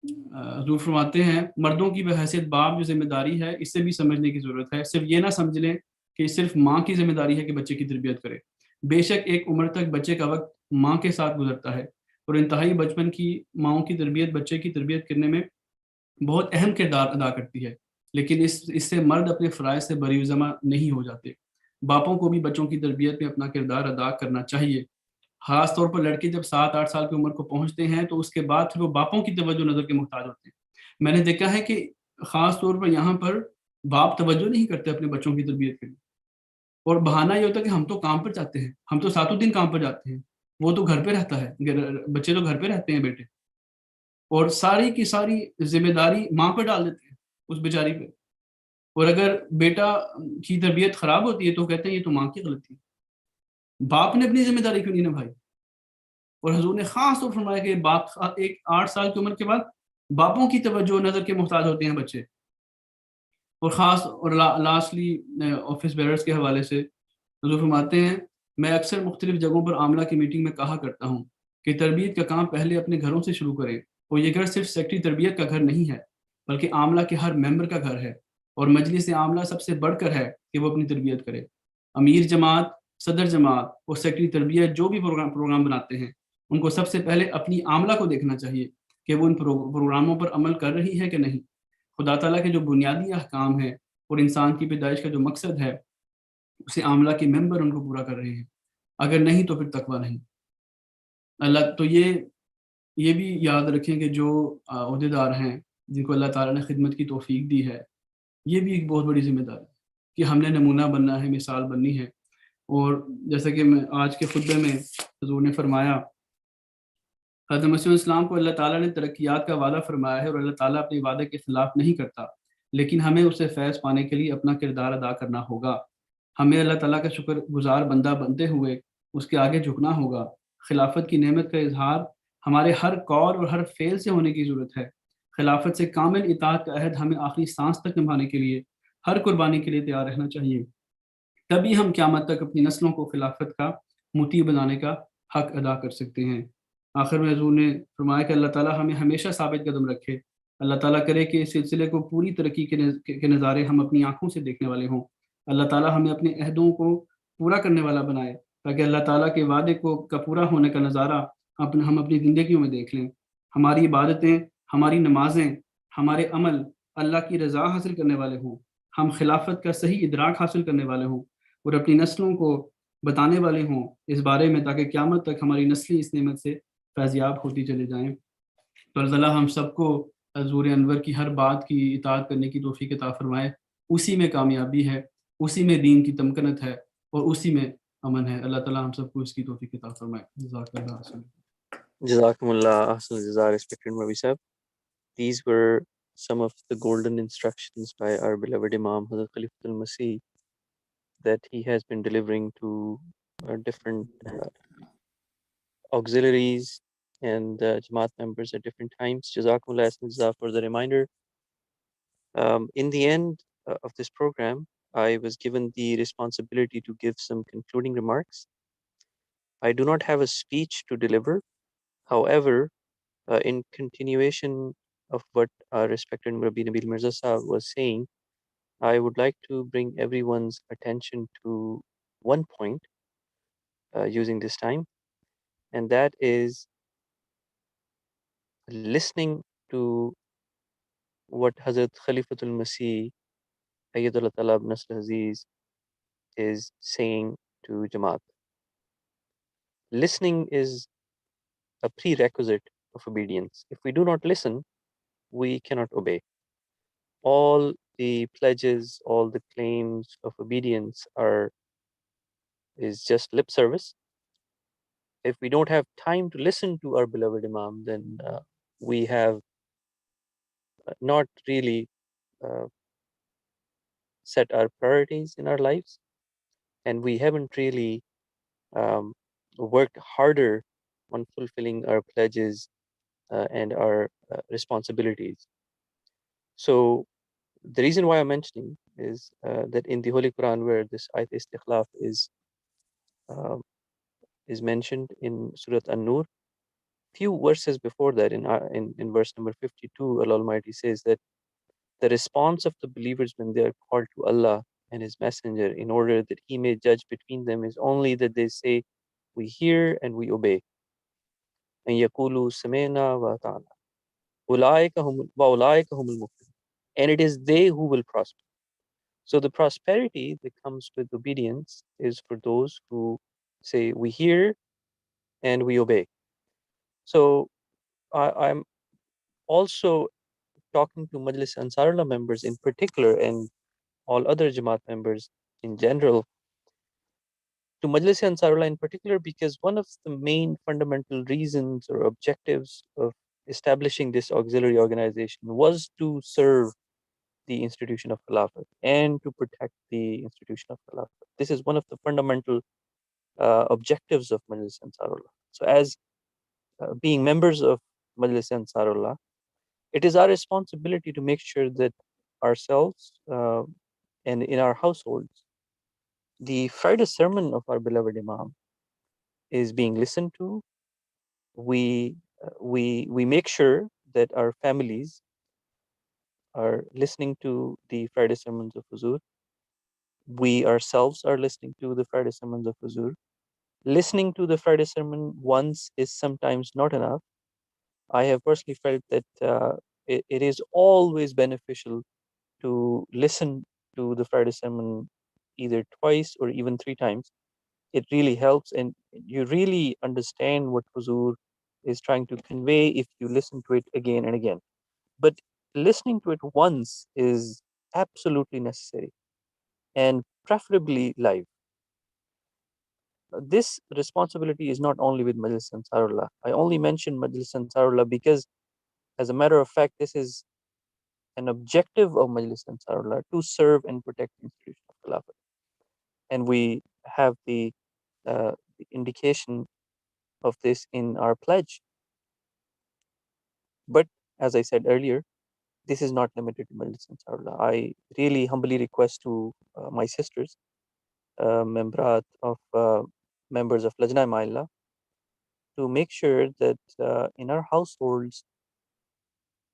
हज़ूर फरमाते हैं, मर्दों की बहैसियत बाप जो जिम्मेदारी है, इससे भी समझने की ज़रूरत है। सिर्फ ये ना समझ लें कि सिर्फ माँ की जिम्मेदारी है कि बच्चे की तरबियत करे। बेशक एक उम्र तक बच्चे का वक्त माँ के साथ गुजरता है और इंतहाई बचपन की माँओं की तरबियत बच्चे की तरबियत करने में बहुत अहम किरदार अदा करती है, लेकिन इससे मर्द अपने फ़राइज़ से बरी-ज़मा नहीं हो जाते। बापों को भी बच्चों की तरबियत में अपना किरदार अदा करना चाहिए। ख़ास तौर पर लड़के जब 7-8 साल की उम्र को पहुँचते हैं, तो उसके बाद फिर वो बापों की तवज्जो नज़र के मोहताज होते हैं। मैंने देखा है कि ख़ास तौर पर यहाँ पर बाप तवज्जो नहीं करते अपने बच्चों की तरबियत के लिए, और बहाना ये होता है कि हम तो काम पर जाते हैं, हम तो सातों दिन काम पर जाते हैं, वो तो घर पे रहता है, बच्चे तो घर पे रहते हैं बेटे, और सारी की सारी ज़िम्मेदारी माँ पर डाल देते हैं, उस बेचारी पे। और अगर बेटा की तरबियत ख़राब होती है, तो कहते हैं ये तो माँ की गलती है। बाप ने अपनी ज़िम्मेदारी क्यों नहीं निभाई? और हुज़ूर ने ख़ास तौर पर फरमाया कि बाप एक 8 साल की उम्र के बाद बापों की तवज्जो नज़र के मोहताज होते हैं बच्चे। और ख़ास और लास्टली ऑफिस बेयरर्स के हवाले से हुज़ूर फरमाते हैं, मैं अक्सर मुख्तलिफ़ जगहों पर आमला की मीटिंग में कहा करता हूँ कि तरबियत का काम पहले अपने घरों से शुरू करें, और ये घर सिर्फ सेक्रेटरी तरबियत का घर नहीं है, बल्कि आमला के हर मेंबर का घर है, और मजलिस आमला सबसे बढ़कर है कि वो अपनी तरबियत करे। अमीर जमात, सदर जमात और सेक्रेटरी तरबियत जो भी प्रोग्राम बनाते हैं, उनको सबसे पहले अपनी आमला को देखना चाहिए कि वो इन प्रोग्रामों पर अमल कर रही है कि नहीं। खुदा ताला के जो बुनियादी अहकाम है और इंसान की पैदाइश का जो मकसद है, उसे आमला के मेंबर उनको पूरा कर रहे हैं, अगर नहीं तो फिर तकवा नहीं। अल्लाह तो ये भी याद रखें कि जो ओहदेदार हैं, जिनको अल्लाह ताला ने खिदमत की तौफीक दी है, ये भी एक बहुत बड़ी ज़िम्मेदारी है कि हमने नमूना बनना है, मिसाल बननी है। और जैसा कि मैं आज के खुतबे में हुज़ूर ने फरमाया, हज़रत मसीह इस्लाम को अल्लाह ताला ने तरक्कियात का वादा फरमाया है, और अल्लाह ताला अपने वादे के खिलाफ नहीं करता, लेकिन हमें उससे फैज़ पाने के लिए अपना किरदार अदा करना होगा। हमें अल्लाह ताला का शुक्रगुज़ार बंदा बनते हुए उसके आगे झुकना होगा। खिलाफत की नेमत का इजहार हमारे हर कौल और हर फ़ेल से होने की ज़रूरत है। खिलाफत से कामिल इताअत का अहद हमें आखिरी सांस तक निभाने के लिए हर कुर्बानी के लिए तैयार रहना चाहिए। तभी हम क़यामत तक अपनी नस्लों को खिलाफत का मुती बनाने का हक अदा कर सकते हैं। आखिर में हुज़ूर ने फरमाया कि अल्लाह ताला हमें हमेशा साबित कदम रखे। अल्लाह ताला करे कि इस सिलसिले को पूरी तरक्की के नज़ारे हम अपनी आँखों से देखने वाले हों। अल्लाह ताला हमें अपने अहदों को पूरा करने वाला बनाए, ताकि अल्लाह ताला के वादे का पूरा होने का नज़ारा हम अपनी ज़िंदगियों में देख लें। हमारी इबादतें, हमारी नमाज़ें, हमारे अमल अल्लाह की रज़ा हासिल करने वाले हों। हम खिलाफत का सही इदराक हासिल करने वाले हों और अपनी नस्लों को बताने वाले हों इस बारे में, ताकि क़यामत तक हमारी नस्लें इस नेमत से फैज़याब होती चले जाएँ। तो अल्लाह ताला हम सबको हुज़ूर अनवर की हर बात की इताअत करने की तौफ़ीक़ अता फ़रमाए। उसी में कामयाबी है, उसी में दीन की तमकनत है और उसी में अमन है। अल्लाह ताला हम सबको इसकी तौफ़ीक़ अता फ़रमाए। जज़ाकल्लाह। Jazakumullah ahsan jazaa, respected Mavi sahab. These were some of the golden instructions by our beloved Imam Hazrat Khalifatul Masih that he has been delivering to different auxiliaries and Jamaat members at different times. Jazakumullah Jaza for the reminder. In the end of this program, I was given the responsibility to give some concluding remarks. I do not have a speech to deliver. However, in continuation of what our respected Murabi Nabil Mirza Sahab was saying, I would like to bring everyone's attention to one point using this time, and that is listening to what Hazrat Khalifatul Masih Ayyadullah Talab Nasr Aziz is saying to Jamaat. Listening is a prerequisite of obedience. If we do not listen, we cannot obey. All the pledges, all the claims of obedience is just lip service. If we don't have time to listen to our beloved Imam, then we have not really set our priorities in our lives, and we haven't really worked harder on fulfilling our pledges and our responsibilities. So the reason why I'm mentioning is that in the Holy Quran, where this ayat istikhlaf is mentioned in Surah An-Nur, few verses before that, in verse number 52, Allah Almighty says that the response of the believers when they are called to Allah and His Messenger in order that He may judge between them is only that they say, we hear and we obey. And yaqulu sami'na wa ata'na. Ulaika humul muflihun. And it is they who will prosper. So the prosperity that comes with obedience is for those who say, we hear and we obey. So I'm also talking to Majlis Ansarullah members in particular and all other Jamaat members in general, to Majlis Ansarullah in particular, because one of the main fundamental reasons or objectives of establishing this auxiliary organization was to serve the institution of Khilafat and to protect the institution of Khilafat. This is one of the fundamental objectives of Majlis Ansarullah. So as being members of Majlis Ansarullah, it is our responsibility to make sure that ourselves and in our households, the Friday sermon of our beloved Imam is being listened to. We make sure that our families are listening to the Friday sermons of Huzur. We ourselves are listening to the Friday sermons of Huzur. Listening to the Friday sermon once is sometimes not enough. I have personally felt that it is always beneficial to listen to the Friday sermon either twice or even 3 times. It really helps, and you really understand what Huzur is trying to convey if you listen to it again and again. But listening to it once is absolutely necessary, and preferably live. This responsibility is not only with Majlis Ansarullah. I only mention Majlis Ansarullah because, as a matter of fact, this is an objective of Majlis Ansarullah to serve and protect the institution of Khilafat. And we have the indication of this in our pledge. But as I said earlier, this is not limited to Majlis Ansarullah. I really humbly request to my sisters, members of Lajna Maila, to make sure that in our households,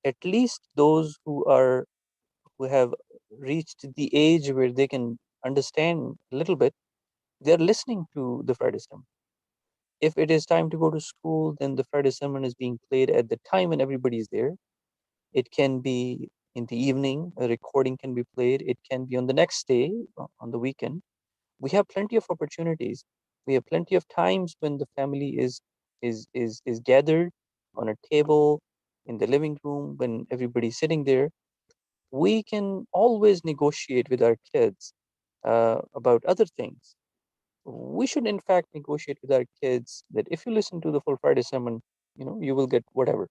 at least those who have reached the age where they can understand a little bit, they're listening to the Friday sermon. If it is time to go to school, then the Friday sermon is being played at the time when everybody is there. It can be in the evening, a recording can be played. It can be on the next day, on the weekend. We have plenty of opportunities. We have plenty of times when the family is gathered on a table in the living room, when everybody's sitting there. We can always negotiate with our kids about other things. We should in fact negotiate with our kids that if you listen to the full Friday sermon, you will get whatever.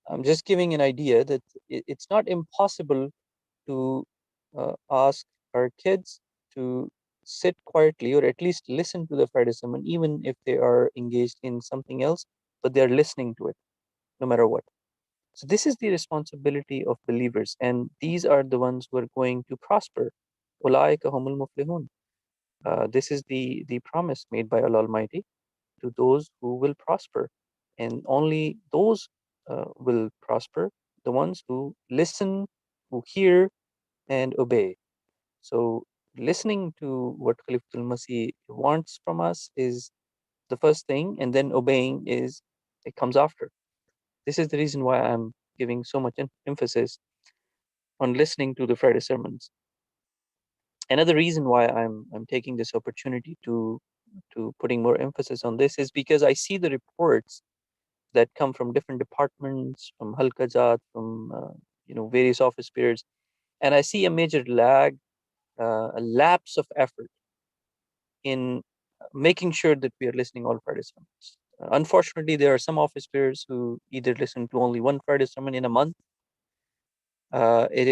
I'm just giving an idea that it's not impossible to ask our kids to sit quietly or at least listen to the Friday sermon, even if they are engaged in something else, but they're listening to it no matter what. So this is the responsibility of believers, and these are the ones who are going to prosper. Ulaika humul muflihun. This is the promise made by Allah Almighty to those who will prosper, and only those will prosper, the ones who listen, who hear, and obey. So listening to what Khalifatul Masih wants from us is the first thing, and then obeying is it comes after. This is the reason why I'm giving so much emphasis on listening to the Friday sermons. Another reason why I'm taking this opportunity to putting more emphasis on this is because I see the reports that come from different departments, from Halkajat, from various office periods, and I see a major lag, a lapse of effort in making sure that we are listening all Friday sermons. Unfortunately, there are some office bearers who either listen to only one Friday sermon in a month. The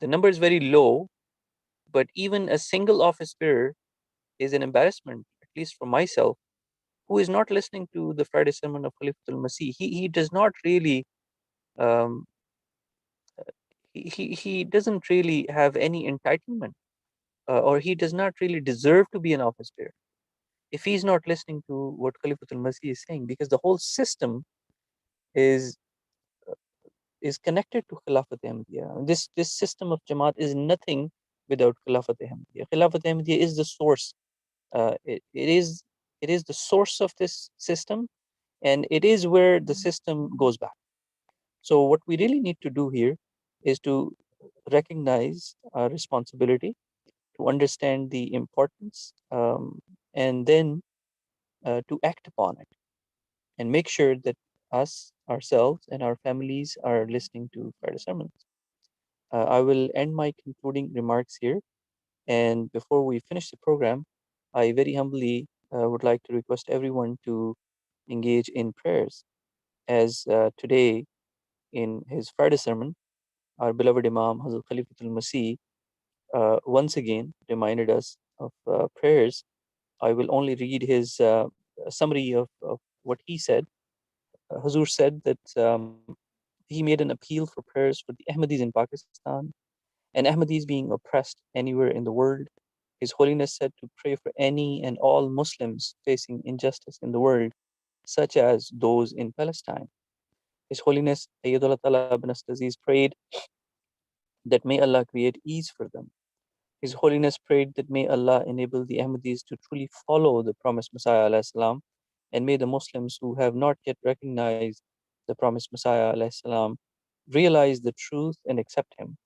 number is very low, but even a single office bearer is an embarrassment, at least for myself, who is not listening to the Friday sermon of Khalifatul Masih. He does not really um, he doesn't really have any entitlement, or he does not really deserve to be an office bearer if he's not listening to what Khalifatul Masih is saying, because the whole system is connected to Khilafat Ahmadiyya. This system of Jamaat is nothing without Khilafat Ahmadiyya. Khilafat Ahmadiyya is the source. It is the source of this system, and it is where the system goes back. So what we really need to do here is to recognize our responsibility, to understand the importance, and then to act upon it, and make sure that us, ourselves, and our families are listening to Friday sermons. I will end my concluding remarks here. And before we finish the program, I very humbly would like to request everyone to engage in prayers, as today in his Friday sermon, our beloved Imam Hazrat Khalifatul Masih once again reminded us of prayers. I will only read his summary of what he said. Hazur said that he made an appeal for prayers for the Ahmadis in Pakistan and Ahmadis being oppressed anywhere in the world. His Holiness said to pray for any and all Muslims facing injustice in the world, such as those in Palestine. His Holiness Ayyadullah Ta'ala bin Astaziz prayed that may Allah create ease for them. His Holiness prayed that may Allah enable the Ahmadis to truly follow the promised Messiah alayhi salam, and may the Muslims who have not yet recognized the promised Messiah alayhi salam realize the truth and accept him.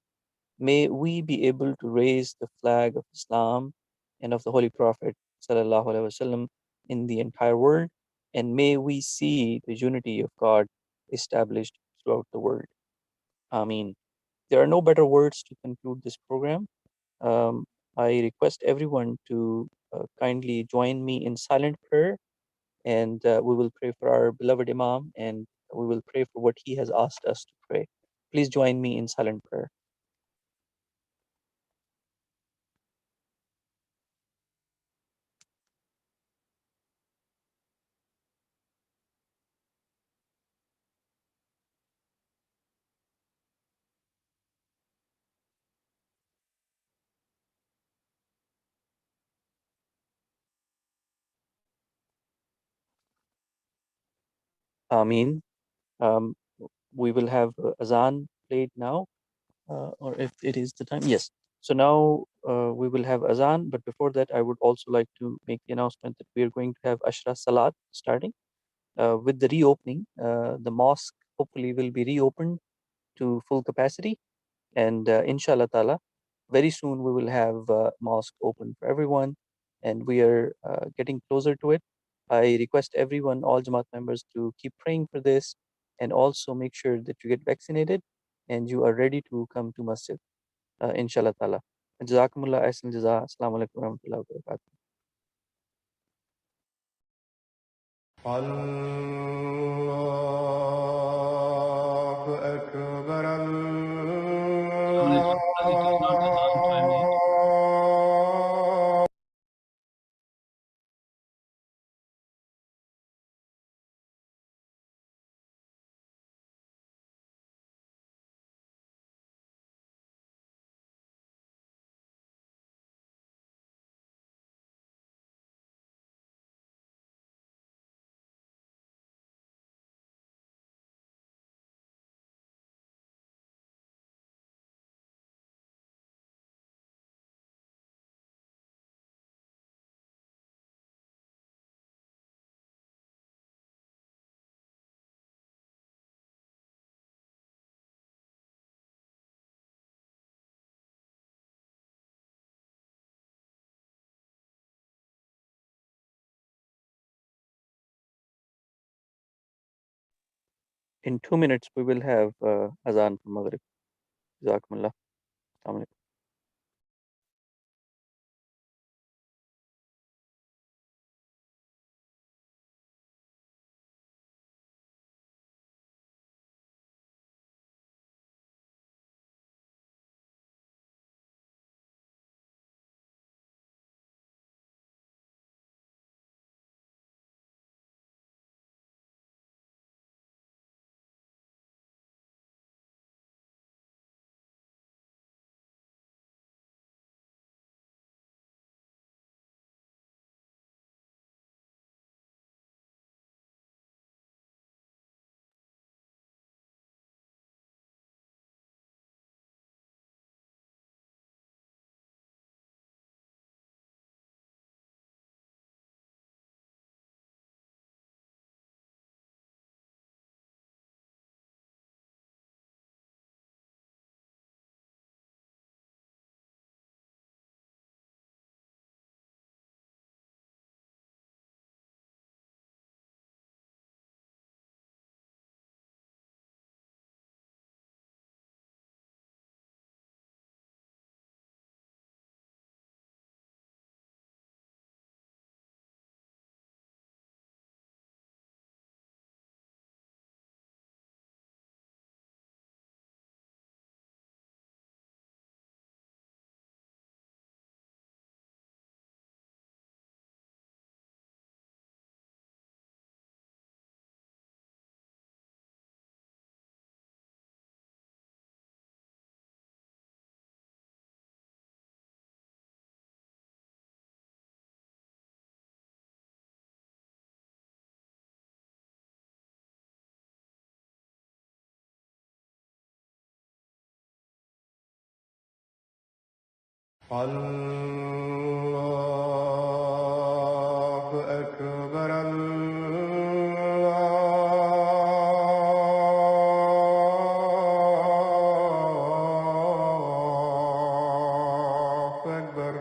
May we be able to raise the flag of Islam and of the Holy Prophet sallallahu alaihi wasallam in the entire world, and may we see the unity of God established throughout the world. Ameen. There are no better words to conclude this program. I request everyone to kindly join me in silent prayer, and we will pray for our beloved Imam, and we will pray for what he has asked us to pray. Please join me in silent prayer. Ameen. Um, we will have Azan played now, or if it is the time. Yes. So now we will have Azan, but before that, I would also like to make the announcement that we are going to have Ashra Salat starting. With the reopening, the mosque hopefully will be reopened to full capacity, and inshallah ta'ala, very soon we will have mosque open for everyone, and we are getting closer to it. I request everyone, all Jamaat members, to keep praying for this, and also make sure that you get vaccinated and you are ready to come to masjid, inshallah ta'ala. Jazakumullah ahsan jaza. Assalamu alaikum warahmatullahi wabarakatuh. Allah In 2 minutes, we will have Azan for Maghrib. Jazakumullah. Assalamu alaikum. الله أكبر الله أكبر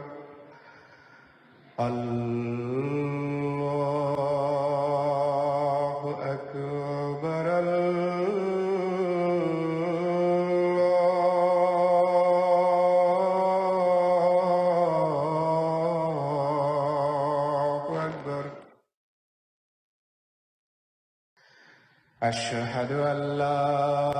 الله أكبر أشهد أن لا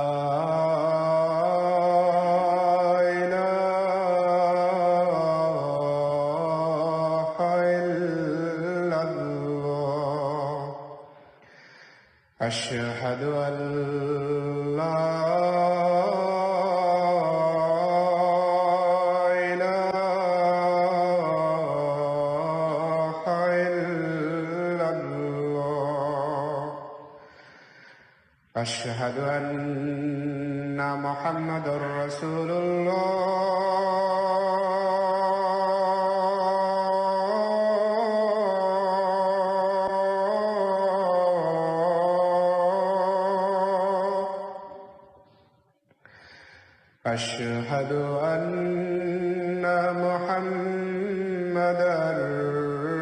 إله إلا الله أشهد أن لا إله إلا الله أشهد أن محمد رسول الله أشهد أن محمد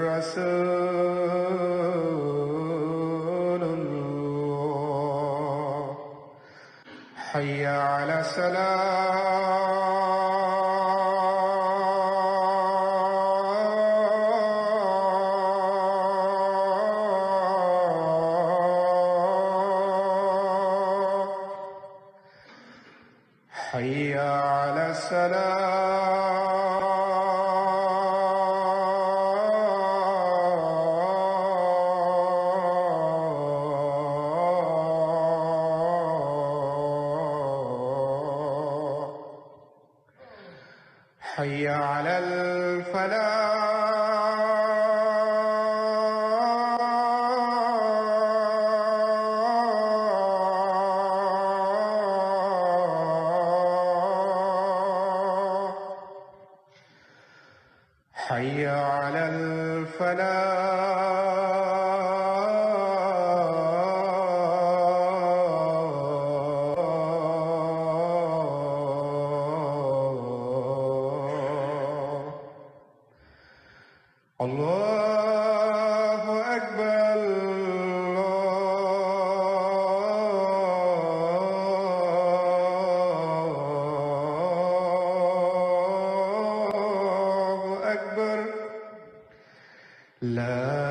رسول الله حي على الصلاة حي على الصلاة حي على الفلاح حي على الفلاح الله أكبر الله أكبر لا